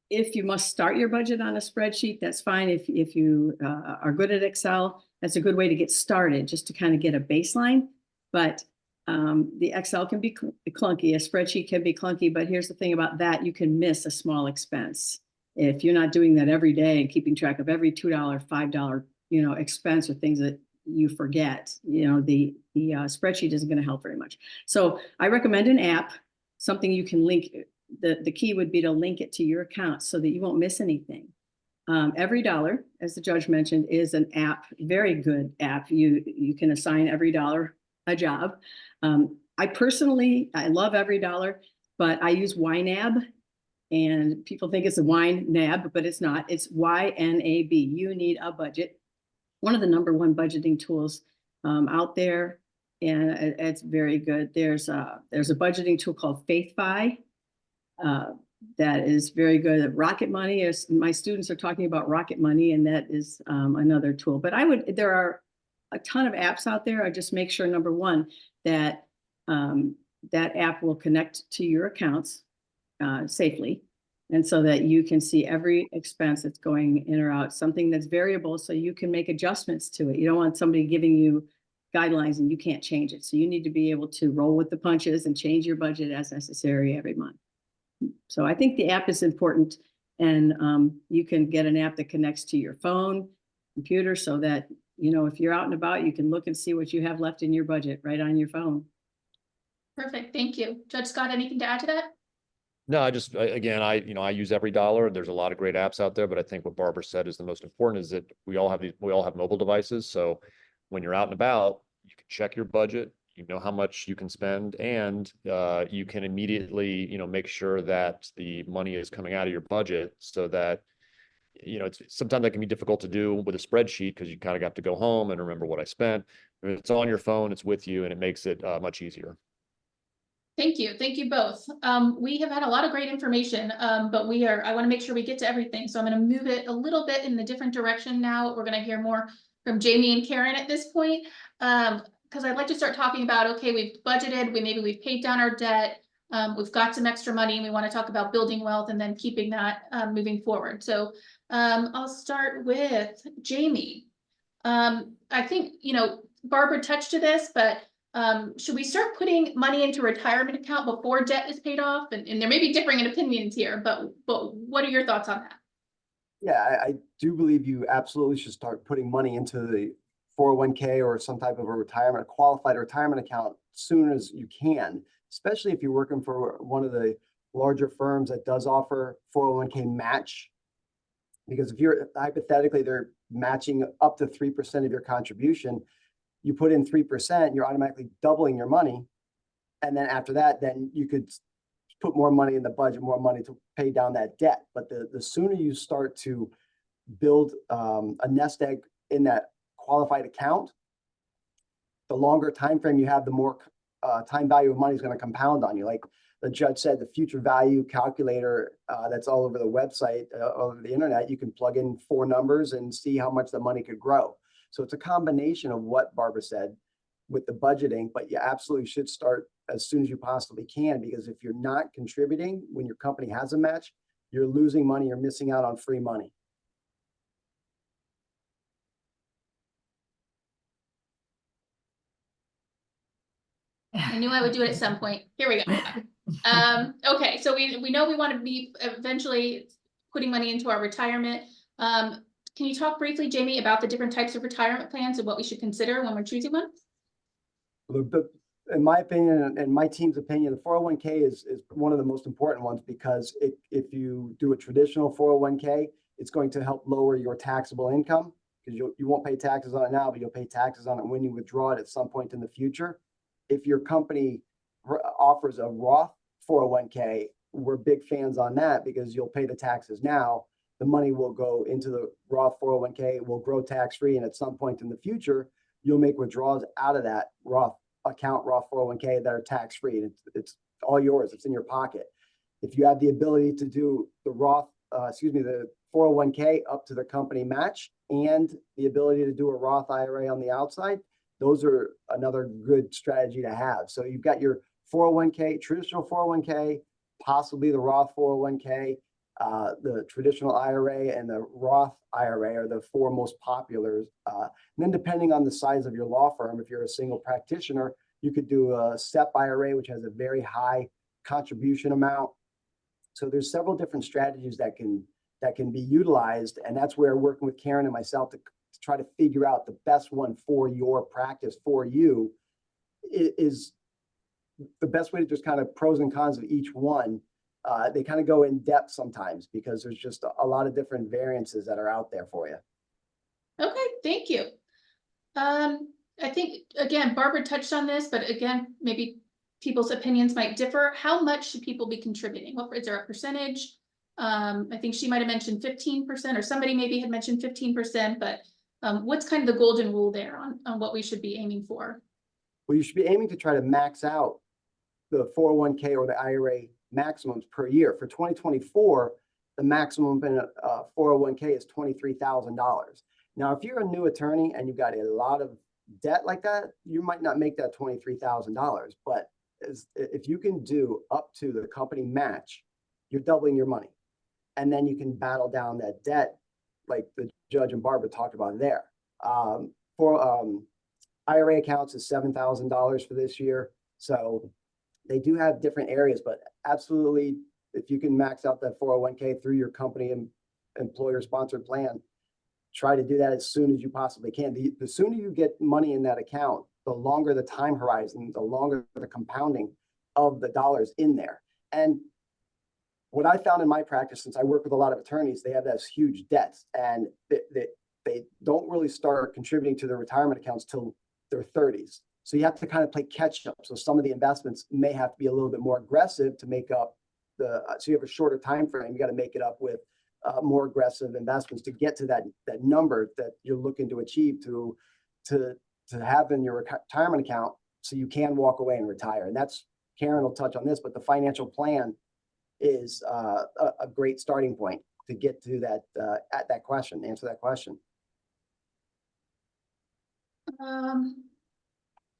if you must start your budget on a spreadsheet, that's fine. If you are good at Excel, that's a good way to get started, just to kind of get a baseline. But the Excel can be clunky, a spreadsheet can be clunky, but here's the thing about that: you can miss a small expense. If you're not doing that every day and keeping track of every $2, $5, expense or things that you forget, the spreadsheet isn't going to help very much. So I recommend an app, something you can link. The key would be to link it to your account so that you won't miss anything. Every Dollar, as the judge mentioned, is an app, very good app. You can assign every dollar a job. I love Every Dollar, but I use YNAB, and people think it's a wine nab, but it's not. It's YNAB. You need a budget. One of the #1 budgeting tools out there, and it's very good. There's a budgeting tool called FaithFi. That is very good. Rocket Money is, my students are talking about Rocket Money, and that is another tool. But there are a ton of apps out there. I just make sure, #1, that that app will connect to your accounts safely, and so that you can see every expense that's going in or out, something that's variable, so you can make adjustments to it. You don't want somebody giving you guidelines and you can't change it. So you need to be able to roll with the punches and change your budget as necessary every month. So I think the app is important, and you can get an app that connects to your phone, computer, so that, if you're out and about, you can look and see what you have left in your budget right on your phone. Perfect. Thank you. Judge Scott, anything to add to that? No, I use Every Dollar. There's a lot of great apps out there, but I think what Barbara said is the most important, is that we all have mobile devices. So when you're out and about, you can check your budget, you know how much you can spend, and you can immediately, make sure that the money is coming out of your budget so that, it's sometimes that can be difficult to do with a spreadsheet because you kind of got to go home and remember what I spent. If it's on your phone, it's with you, and it makes it much easier. Thank you. Thank you both. We have had a lot of great information, but I want to make sure we get to everything. So I'm going to move it a little bit in the different direction now. We're going to hear more from Jamie and Karen at this point. Because I'd like to start talking about, okay, we've budgeted, maybe we've paid down our debt. We've got some extra money and we want to talk about building wealth and then keeping that moving forward. So I'll start with Jamie. I think, Barbara touched to this, but should we start putting money into retirement account before debt is paid off? And there may be differing opinions here, but what are your thoughts on that? Yeah, I do believe you absolutely should start putting money into the 401k or some type of a qualified retirement account as soon as you can, especially if you're working for one of the larger firms that does offer 401k match. Because if you're hypothetically, they're matching up to 3% of your contribution, you put in 3%, you're automatically doubling your money. And then after that, then you could put more money in the budget, more money to pay down that debt. But the sooner you start to build a nest egg in that qualified account, the longer time frame you have, the more time value of money is going to compound on you. Like the judge said, the future value calculator that's all over the website, all over the internet, you can plug in 4 numbers and see how much the money could grow. So it's a combination of what Barbara said with the budgeting, but you absolutely should start as soon as you possibly can, because if you're not contributing when your company has a match, you're losing money, you're missing out on free money. I knew I would do it at some point. Here we go. Okay, so we know we want to be eventually putting money into our retirement. Can you talk briefly, Jamie, about the different types of retirement plans and what we should consider when we're choosing one? In my opinion and my team's opinion, the 401k is one of the most important ones, because if you do a traditional 401k, it's going to help lower your taxable income, because you won't pay taxes on it now, but you'll pay taxes on it when you withdraw it at some point in the future. If your company offers a Roth 401k, we're big fans on that, because you'll pay the taxes now. The money will go into the Roth 401k, will grow tax-free, and at some point in the future, you'll make withdrawals out of that Roth account, Roth 401k, that are tax-free. It's all yours. It's in your pocket. If you have the ability to do the the 401k up to the company match, and the ability to do a Roth IRA on the outside, those are another good strategy to have. So you've got your 401k, traditional 401k, possibly the Roth 401k, the traditional IRA, and the Roth IRA are the 4 most popular. And then depending on the size of your law firm, if you're a single practitioner, you could do a SEP IRA, which has a very high contribution amount. So there's several different strategies that can be utilized. And that's where working with Karen and myself to try to figure out the best one for your practice, for you, is the best way to just kind of pros and cons of each one. They kind of go in depth sometimes, because there's just a lot of different variances that are out there for you. Okay, thank you. I think, again, Barbara touched on this, but again, maybe people's opinions might differ. How much should people be contributing? What is there a percentage? I think she might have mentioned 15%, or somebody maybe had mentioned 15%, but what's kind of the golden rule there on what we should be aiming for? Well, you should be aiming to try to max out the 401k or the IRA maximums per year. For 2024, the maximum in a 401k is $23,000. Now, if you're a new attorney and you've got a lot of debt like that, you might not make that $23,000. But if you can do up to the company match, you're doubling your money. And then you can battle down that debt, like the judge and Barbara talked about there. For IRA accounts is $7,000 for this year. So they do have different areas, but absolutely, if you can max out that 401k through your company and employer sponsored plan, try to do that as soon as you possibly can. The sooner you get money in that account, the longer the time horizon, the longer the compounding of the dollars in there. And what I found in my practice, since I work with a lot of attorneys, they have those huge debts, and they don't really start contributing to their retirement accounts till their 30s. So you have to kind of play catch up. So some of the investments may have to be a little bit more aggressive to make up so you have a shorter time frame. You got to make it up with more aggressive investments to get to that number that you're looking to achieve to have in your retirement account, so you can walk away and retire. And that's, Karen will touch on this, but the financial plan is a great starting point to get to that answer that question.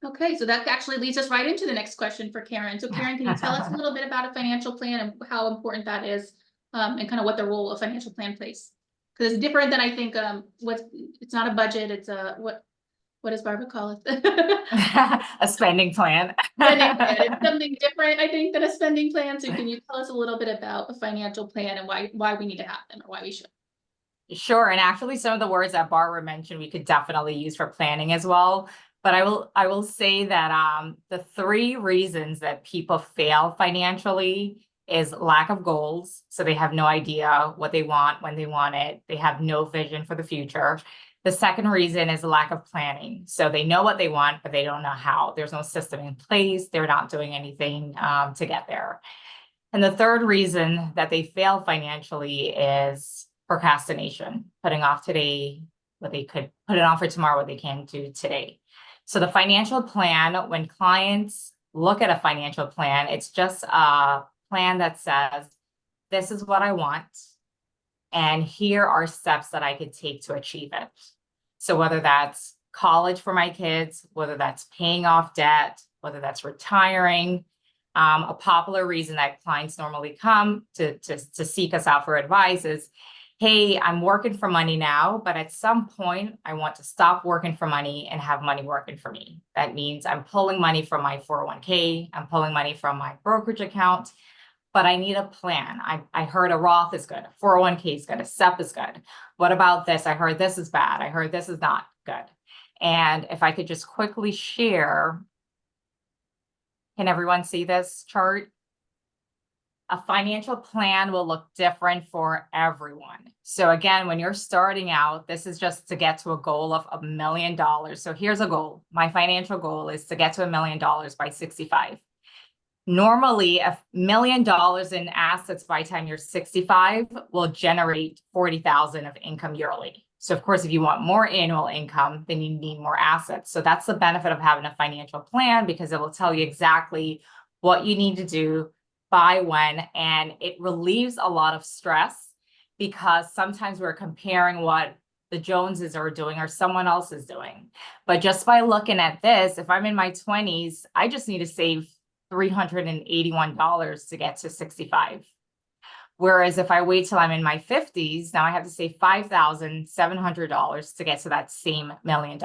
Okay, so that actually leads us right into the next question for Karen. So Karen, can you tell us a little bit about a financial plan and how important that is, and kind of what the role of financial plan plays? Because it's different than I think, it's not a budget, it's what does Barbara call it? A spending plan. Spending plan. It's something different, I think, than a spending plan. So can you tell us a little bit about a financial plan and why we need to have them, or why we should? Sure. And actually some of the words that Barbara mentioned, we could definitely use for planning as well. But I will say that the 3 reasons that people fail financially is lack of goals. So they have no idea what they want, when they want it. They have no vision for the future. The second reason is lack of planning. So they know what they want, but they don't know how. There's no system in place. They're not doing anything to get there. And the third reason that they fail financially is procrastination, putting off today what they could put it on for tomorrow, what they can do today. So the financial plan, when clients look at a financial plan, it's just a plan that says, this is what I want, and here are steps that I could take to achieve it. So whether that's college for my kids, whether that's paying off debt, whether that's retiring, a popular reason that clients normally come to seek us out for advice is, hey, I'm working for money now, but at some point I want to stop working for money and have money working for me. That means I'm pulling money from my 401k, I'm pulling money from my brokerage account, but I need a plan. I heard a Roth is good, a 401k is good, a SEP is good. What about this? I heard this is bad. I heard this is not good. And if I could just quickly share, can everyone see this chart? A financial plan will look different for everyone. So again, when you're starting out, this is just to get to a goal of $1 million. So here's a goal. My financial goal is to get to $1 million by 65. Normally, $1 million in assets by the time you're 65 will generate 40,000 of income yearly. So of course, if you want more annual income, then you need more assets. So that's the benefit of having a financial plan, because it will tell you exactly what you need to do by when, and it relieves a lot of stress, because sometimes we're comparing what the Joneses are doing or someone else is doing. But just by looking at this, if I'm in my 20s, I just need to save $381 to get to 65. Whereas if I wait till I'm in my 50s, now I have to save $5,700 to get to that same $1 million.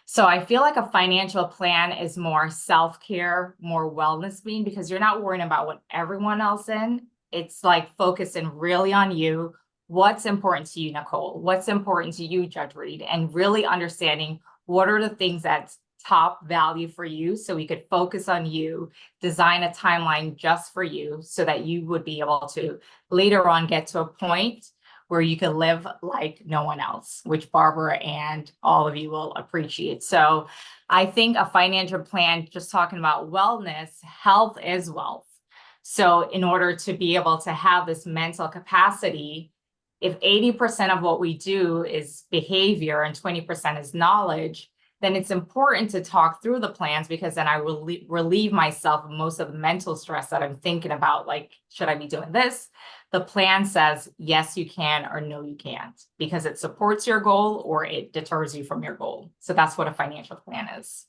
So I feel like a financial plan is more self-care, more wellness being, because you're not worrying about what everyone else in. It's like focusing really on you. What's important to you, Nicole? What's important to you, Judge Reed? And really understanding what are the things that's top value for you, so we could focus on you, design a timeline just for you, so that you would be able to later on get to a point where you can live like no one else, which Barbara and all of you will appreciate. So I think a financial plan, just talking about wellness, health is wealth. So in order to be able to have this mental capacity, if 80% of what we do is behavior and 20% is knowledge, then it's important to talk through the plans, because then I will relieve myself of most of the mental stress that I'm thinking about, like, should I be doing this? The plan says, yes, you can, or no, you can't, because it supports your goal or it deters you from your goal. So that's what a financial plan is.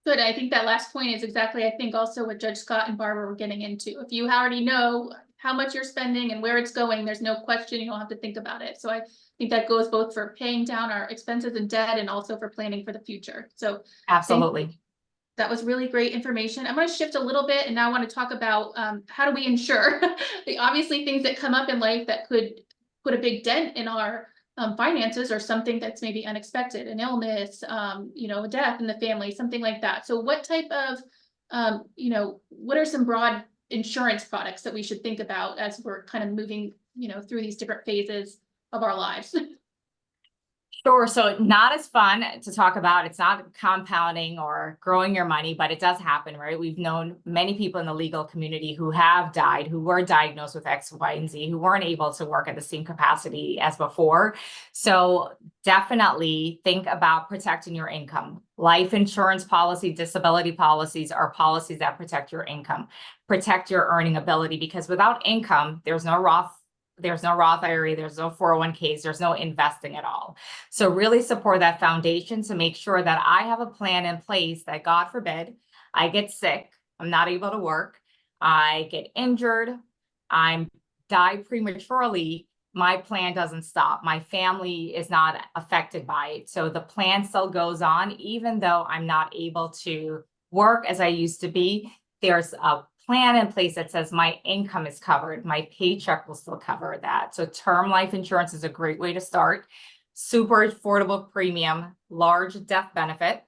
Good. I think that last point is exactly, I think, also what Judge Scott and Barbara were getting into. If you already know how much you're spending and where it's going, there's no question, you don't have to think about it. So I think that goes both for paying down our expenses and debt, and also for planning for the future. So Absolutely. that was really great information. I'm going to shift a little bit, and now I want to talk about how do we ensure the obviously things that come up in life that could put a big dent in our finances, or something that's maybe unexpected, an illness, a death in the family, something like that. So what type of, what are some broad insurance products that we should think about as we're kind of moving, through these different phases of our lives? Sure. So not as fun to talk about. It's not compounding or growing your money, but it does happen, right? We've known many people in the legal community who have died, who were diagnosed with X, Y, and Z, who weren't able to work at the same capacity as before. So definitely think about protecting your income. Life insurance policy, disability policies are policies that protect your income, protect your earning ability, because without income, there's no Roth IRA, there's no 401ks, there's no investing at all. So really support that foundation to make sure that I have a plan in place that, God forbid, I get sick, I'm not able to work, I get injured, I die prematurely, my plan doesn't stop. My family is not affected by it. So the plan still goes on, even though I'm not able to work as I used to be. There's a plan in place that says my income is covered. My paycheck will still cover that. So term life insurance is a great way to start. Super affordable premium, large death benefit,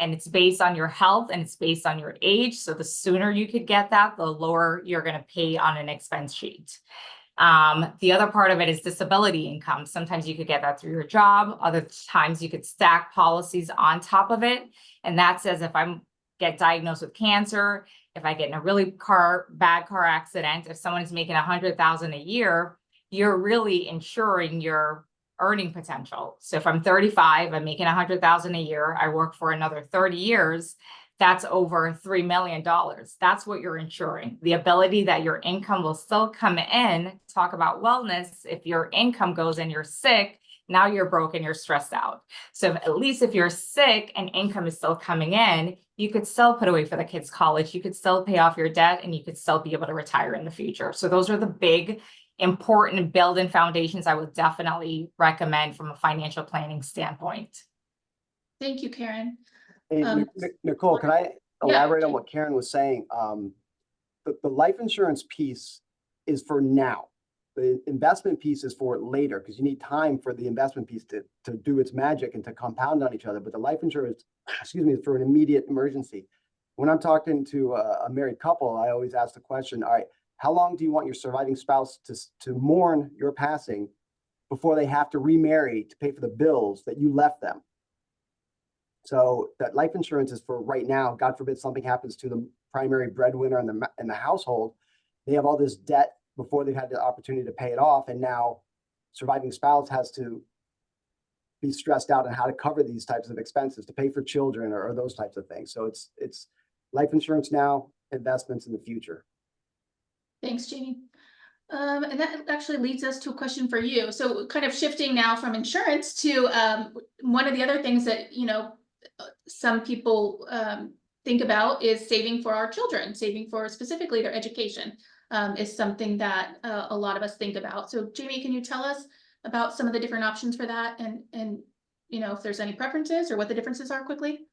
and it's based on your health and it's based on your age. So the sooner you could get that, the lower you're going to pay on an expense sheet. The other part of it is disability income. Sometimes you could get that through your job. Other times you could stack policies on top of it. And that says if I get diagnosed with cancer, if I get in a really bad car accident, if someone is making $100,000 a year, you're really insuring your earning potential. So if I'm 35, I'm making $100,000 a year, I work for another 30 years, that's over $3 million. That's what you're insuring. The ability that your income will still come in. Talk about wellness. If your income goes and you're sick, now you're broken, you're stressed out. So at least if you're sick and income is still coming in, you could still put away for the kids' college, you could still pay off your debt, and you could still be able to retire in the future. So those are the big, important build-in foundations I would definitely recommend from a financial planning standpoint. Thank you, Karen. Hey, Nicole, can I elaborate on what Karen was saying? The life insurance piece is for now. The investment piece is for later, because you need time for the investment piece to do its magic and to compound on each other. But the life insurance, excuse me, is for an immediate emergency. When I'm talking to a married couple, I always ask the question, all right, how long do you want your surviving spouse to mourn your passing before they have to remarry to pay for the bills that you left them? So that life insurance is for right now. God forbid something happens to the primary breadwinner in the household. They have all this debt before they've had the opportunity to pay it off. And now surviving spouse has to be stressed out on how to cover these types of expenses, to pay for children or those types of things. So it's life insurance now, investments in the future. Thanks, Jamie. And that actually leads us to a question for you. So kind of shifting now from insurance to one of the other things that, some people think about is saving for our children, saving for specifically their education is something that a lot of us think about. So Jamie, can you tell us about some of the different options for that and if there's any preferences or what the differences are quickly?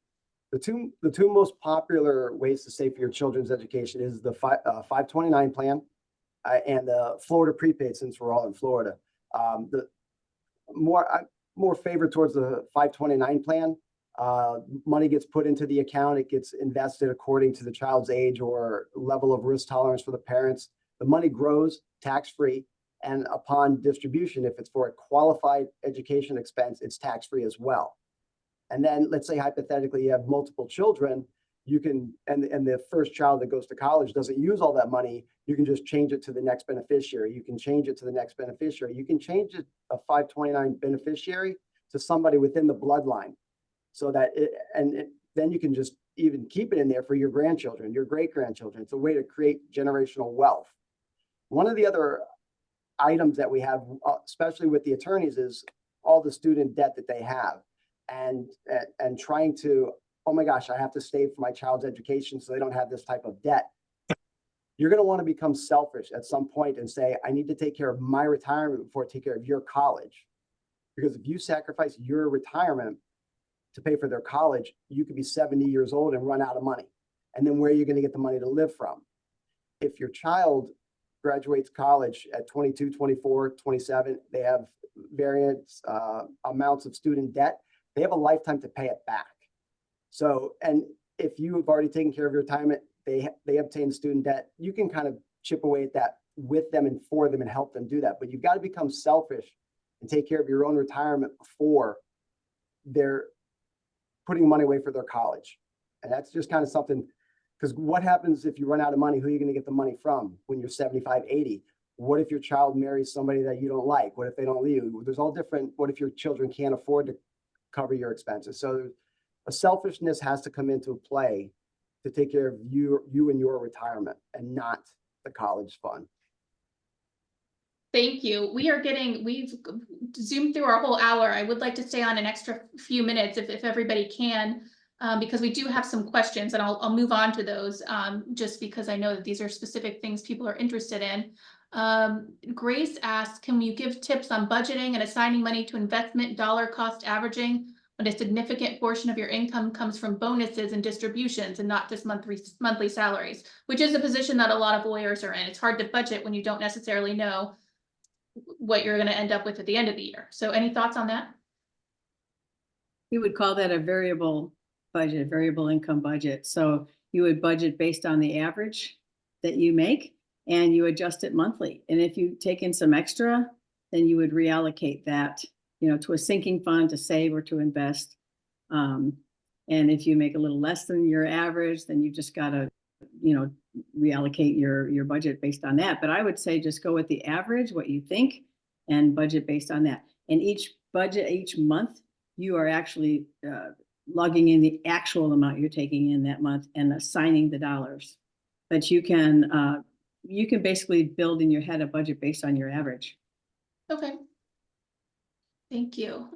The two most popular ways to save for your children's education is the 529 plan and the Florida prepaid, since we're all in Florida. The more favored towards the 529 plan. Money gets put into the account. It gets invested according to the child's age or level of risk tolerance for the parents. The money grows tax-free, and upon distribution, if it's for a qualified education expense, it's tax-free as well. And then let's say hypothetically you have multiple children, you can, and the first child that goes to college doesn't use all that money, you can just change it to the next beneficiary. You can change it to the next beneficiary. You can change it, a 529 beneficiary, to somebody within the bloodline. So that then you can just even keep it in there for your grandchildren, your great-grandchildren. It's a way to create generational wealth. One of the other items that we have, especially with the attorneys, is all the student debt that they have, and trying to, oh my gosh, I have to save for my child's education so they don't have this type of debt. You're going to want to become selfish at some point and say, I need to take care of my retirement before I take care of your college. Because if you sacrifice your retirement to pay for their college, you could be 70 years old and run out of money. And then where are you going to get the money to live from? If your child graduates college at 22, 24, 27, they have various amounts of student debt. They have a lifetime to pay it back. So, and if you have already taken care of your retirement, they obtain student debt, you can kind of chip away at that with them and for them and help them do that. But you've got to become selfish and take care of your own retirement before they're putting money away for their college. And that's just kind of something, because what happens if you run out of money? Who are you going to get the money from when you're 75, 80? What if your child marries somebody that you don't like? What if they don't leave? There's all different, what if your children can't afford to cover your expenses? So a selfishness has to come into play to take care of you and your retirement, and not the college fund. Thank you. We've zoomed through our whole hour. I would like to stay on an extra few minutes if everybody can, because we do have some questions, and I'll move on to those, just because I know that these are specific things people are interested in. Grace asks, can you give tips on budgeting and assigning money to investment dollar cost averaging when a significant portion of your income comes from bonuses and distributions and not just monthly salaries, which is a position that a lot of lawyers are in. It's hard to budget when you don't necessarily know what you're going to end up with at the end of the year. So any thoughts on that? We would call that a variable budget, variable income budget. So you would budget based on the average that you make, and you adjust it monthly. And if you take in some extra, then you would reallocate that, to a sinking fund to save or to invest. And if you make a little less than your average, then you just got to, reallocate your budget based on that. But I would say just go with the average, what you think, and budget based on that. And each month, you are actually logging in the actual amount you're taking in that month and assigning the dollars. But you can basically build in your head a budget based on your average. Okay. Thank you.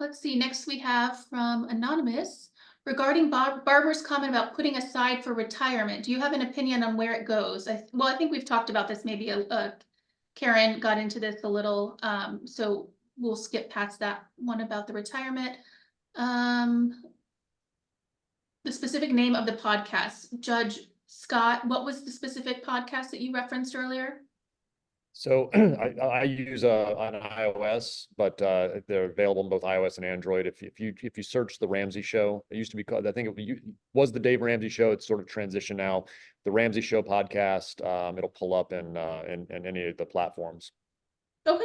Let's see. Next we have from Anonymous. Regarding Barbara's comment about putting aside for retirement, do you have an opinion on where it goes? I think we've talked about this. Maybe Karen got into this a little, so we'll skip past that one about the retirement. The specific name of the podcast, Judge Scott, what was the specific podcast that you referenced earlier? So I use on iOS, but they're available on both iOS and Android. If you search the Ramsey Show, it used to be called, I think it was the Dave Ramsey Show. It's sort of transitioned now. The Ramsey Show podcast. It'll pull up in any of the platforms. Okay.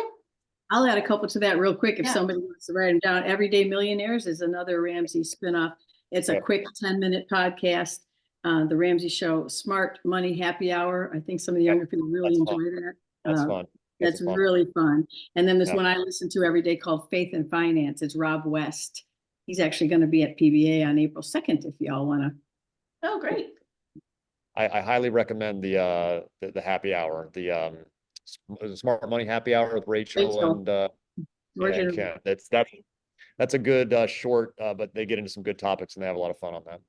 I'll add a couple to that real quick if Yeah. somebody wants to write them down. Everyday Millionaires is another Ramsey spinoff. It's a quick 10-minute podcast. The Ramsey Show, Smart Money Happy Hour. I think some of the younger people really enjoy that. That's fun. That's really fun. And then this one I listen to every day called Faith and Finance. It's Rob West. He's actually going to be at PBA on April 2nd if y'all want to. Oh, great. I highly recommend the happy hour, the Smart Money Happy Hour with Rachel and Ken. That's a good short, but they get into some good topics and they have a lot of fun on that.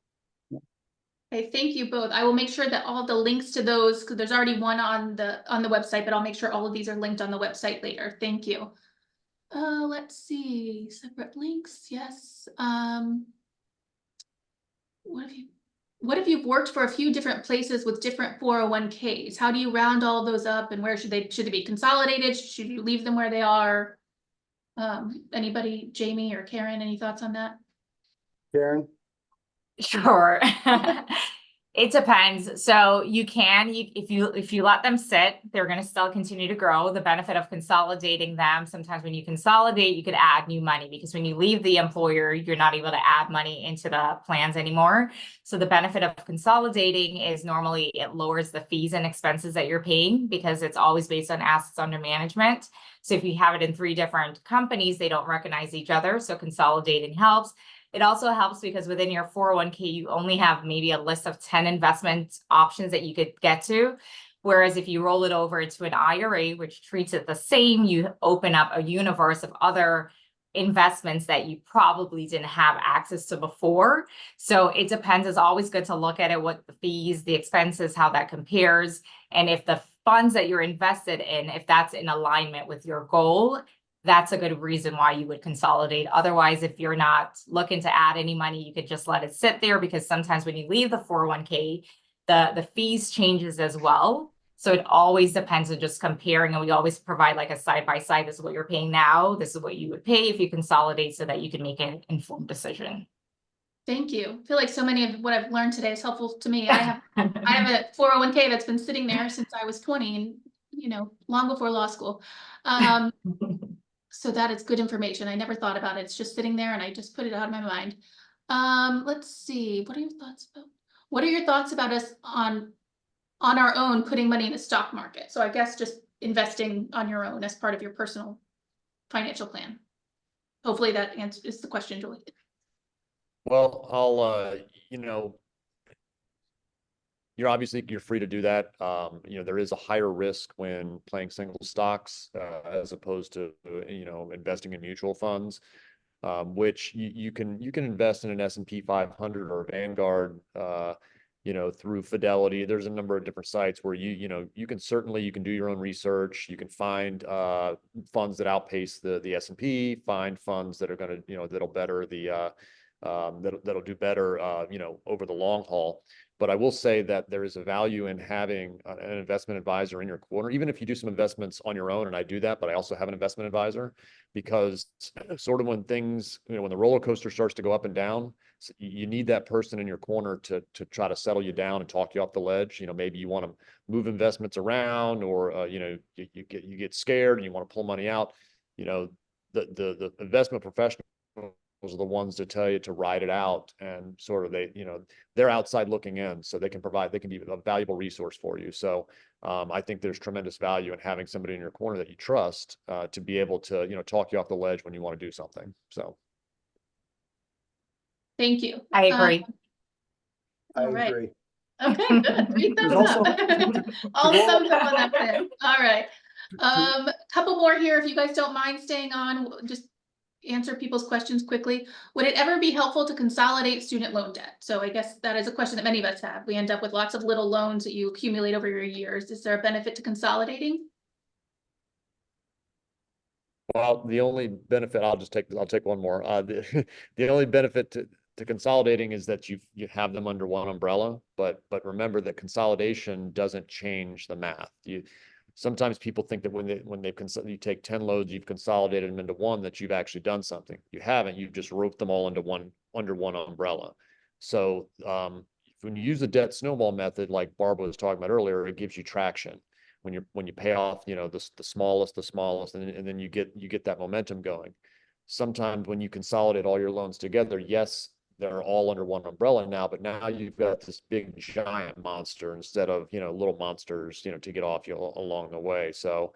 Okay, thank you both. I will make sure that all the links to those, because there's already one on the website, but I'll make sure all of these are linked on the website later. Thank you. Let's see, separate links. Yes. What if you've worked for a few different places with different 401ks? How do you round all those up, and where should they be consolidated? Should you leave them where they are? Anybody, Jamie or Karen, any thoughts on that? Karen? Sure. It depends. So you can, if you let them sit, they're going to still continue to grow. The benefit of consolidating them, sometimes when you consolidate, you could add new money, because when you leave the employer, you're not able to add money into the plans anymore. So the benefit of consolidating is normally it lowers the fees and expenses that you're paying, because it's always based on assets under management. So if you have it in 3 different companies, they don't recognize each other. So consolidating helps. It also helps because within your 401k, you only have maybe a list of 10 investment options that you could get to. Whereas if you roll it over into an IRA, which treats it the same, you open up a universe of other investments that you probably didn't have access to before. So it depends. It's always good to look at it, what the fees, the expenses, how that compares. And if the funds that you're invested in, if that's in alignment with your goal, that's a good reason why you would consolidate. Otherwise, if you're not looking to add any money, you could just let it sit there, because sometimes when you leave the 401k, the fees changes as well. So it always depends on just comparing, and we always provide like a side-by-side. This is what you're paying now. This is what you would pay if you consolidate, so that you can make an informed decision. Thank you. I feel like so many of what I've learned today is helpful to me. I have a 401k that's been sitting there since I was 20, and long before law school. So that is good information. I never thought about it. It's just sitting there and I just put it out of my mind. Let's see, what are your thoughts about? What are your thoughts about us on our own putting money in the stock market? So I guess just investing on your own as part of your personal financial plan. Hopefully that answers the question, Julie. Well, I'll, you know, you're free to do that. You know, there is a higher risk when playing single stocks, as opposed to, you know, investing in mutual funds, which you can invest in an S&P 500 or Vanguard, you know, through Fidelity. There's a number of different sites where you know, you can do your own research. You can find funds that outpace the S&P, find funds that are going to, you know, that'll better the that'll do better, you know, over the long haul. But I will say that there is a value in having an investment advisor in your corner, even if you do some investments on your own. And I do that, but I also have an investment advisor, because sort of when things, you know, when the roller coaster starts to go up and down, you need that person in your corner to try to settle you down and talk you off the ledge. You know, maybe you want to move investments around, or you know, you get scared and you want to pull money out. You know, the investment professionals are the ones to tell you to ride it out, and sort of they're outside looking in, so they can be a valuable resource for you. So I think there's tremendous value in having somebody in your corner that you trust, to be able to, you know, talk you off the ledge when you want to do something. So. Thank you. I agree. I all right. agree. Okay, good. 3 There's thumbs also- up. All thumbs up on that plan. All right. Couple more here, if you guys don't mind staying on, just answer people's questions quickly. Would it ever be helpful to consolidate student loan debt? So I guess that is a question that many of us have. We end up with lots of little loans that you accumulate over your years. Is there a benefit to consolidating? Well, the only benefit, I'll take one more. The only benefit to consolidating is that you have them under one umbrella, but remember that consolidation doesn't change the math. Sometimes people think that when you take 10 loads, you've consolidated them into one, that you've actually done something. You haven't. You've just roped them all under one umbrella. So when you use the debt snowball method, like Barbara was talking about earlier, it gives you traction. When you pay off, you know, the smallest, and then you get that momentum going. Sometimes when you consolidate all your loans together, yes, they're all under one umbrella now, but now you've got this big giant monster instead of, you know, little monsters, you know, to get off you along the way. So,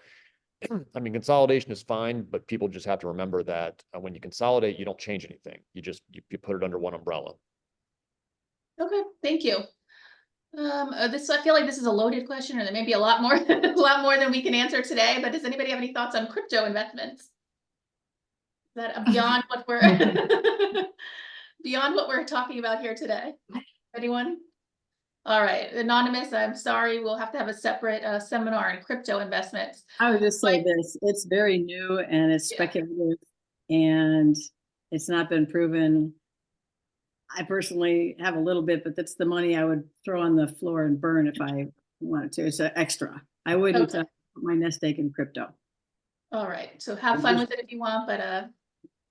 I mean, consolidation is fine, but people just have to remember that when you consolidate, you don't change anything. You put it under one umbrella. Okay, thank you. I feel like this is a loaded question, or there may be a lot more, a lot more than we can answer today, but does anybody have any thoughts on crypto investments? Is that beyond what we're beyond what we're talking about here today? Anyone? All right, anonymous, I'm sorry, we'll have to have a separate seminar on crypto investments. I would just say this, it's very new and it's speculative and it's not been proven. I personally have a little bit, but that's the money I would throw on the floor and burn if I wanted to. It's extra. I wouldn't put my nest egg in crypto. All right, so have fun with it if you want, but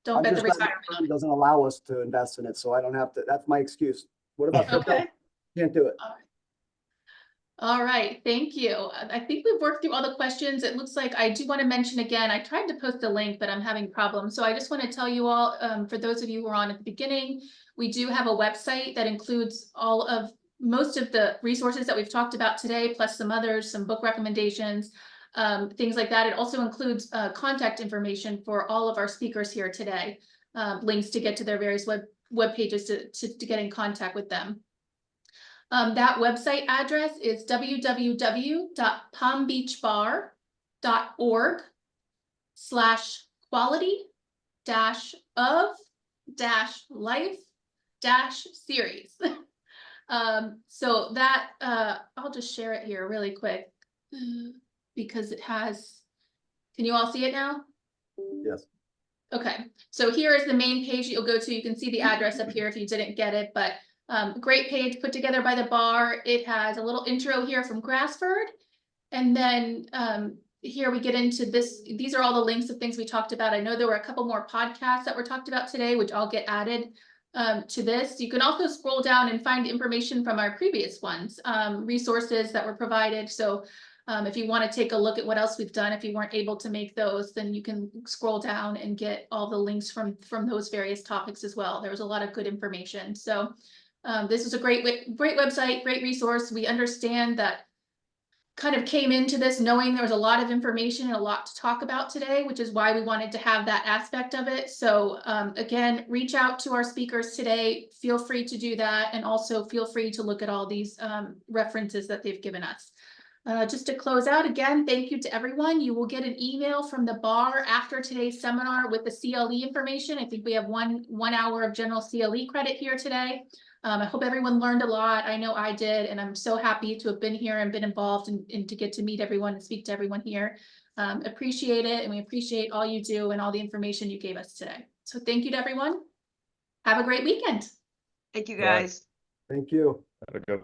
don't bet the retirement on it. Doesn't allow us to invest in it, so I don't have to. That's my excuse. What about crypto? Okay. Can't do it. All right, thank you. I think we've worked through all the questions. It looks like I do want to mention again, I tried to post a link, but I'm having problems. So I just want to tell you all, for those of you who are on at the beginning, we do have a website that includes most of the resources that we've talked about today, plus some others, some book recommendations, things like that. It also includes contact information for all of our speakers here today, links to get to their various web pages to get in contact with them. That website address is www.palmbeachbar.org/quality-of-life-series. So that I'll just share it here really quick because it has, can you all see it now? Yes. Okay, so here is the main page you'll go to. You can see the address up here if you didn't get it, but great page put together by the bar. It has a little intro here from Grassford. And then here we get into this. These are all the links of things we talked about. I know there were a couple more podcasts that were talked about today, which I'll get added to this. You can also scroll down and find information from our previous ones, resources that were provided. So If you want to take a look at what else we've done, if you weren't able to make those, then you can scroll down and get all the links from those various topics as well. There was a lot of good information. So this is a great website, great resource. We understand that kind of came into this knowing there was a lot of information and a lot to talk about today, which is why we wanted to have that aspect of it. So again, reach out to our speakers today. Feel free to do that. And also feel free to look at all these references that they've given us. Just to close out, again, thank you to everyone. You will get an email from the bar after today's seminar with the CLE information. I think we have one hour of general CLE credit here today. I hope everyone learned a lot. I know I did, and I'm so happy to have been here and been involved and to get to meet everyone and speak to everyone here. Appreciate it, and we appreciate all you do and all the information you gave us today. So thank you to everyone. Have a great weekend. Thank you, Right. guys. Thank you. Have a good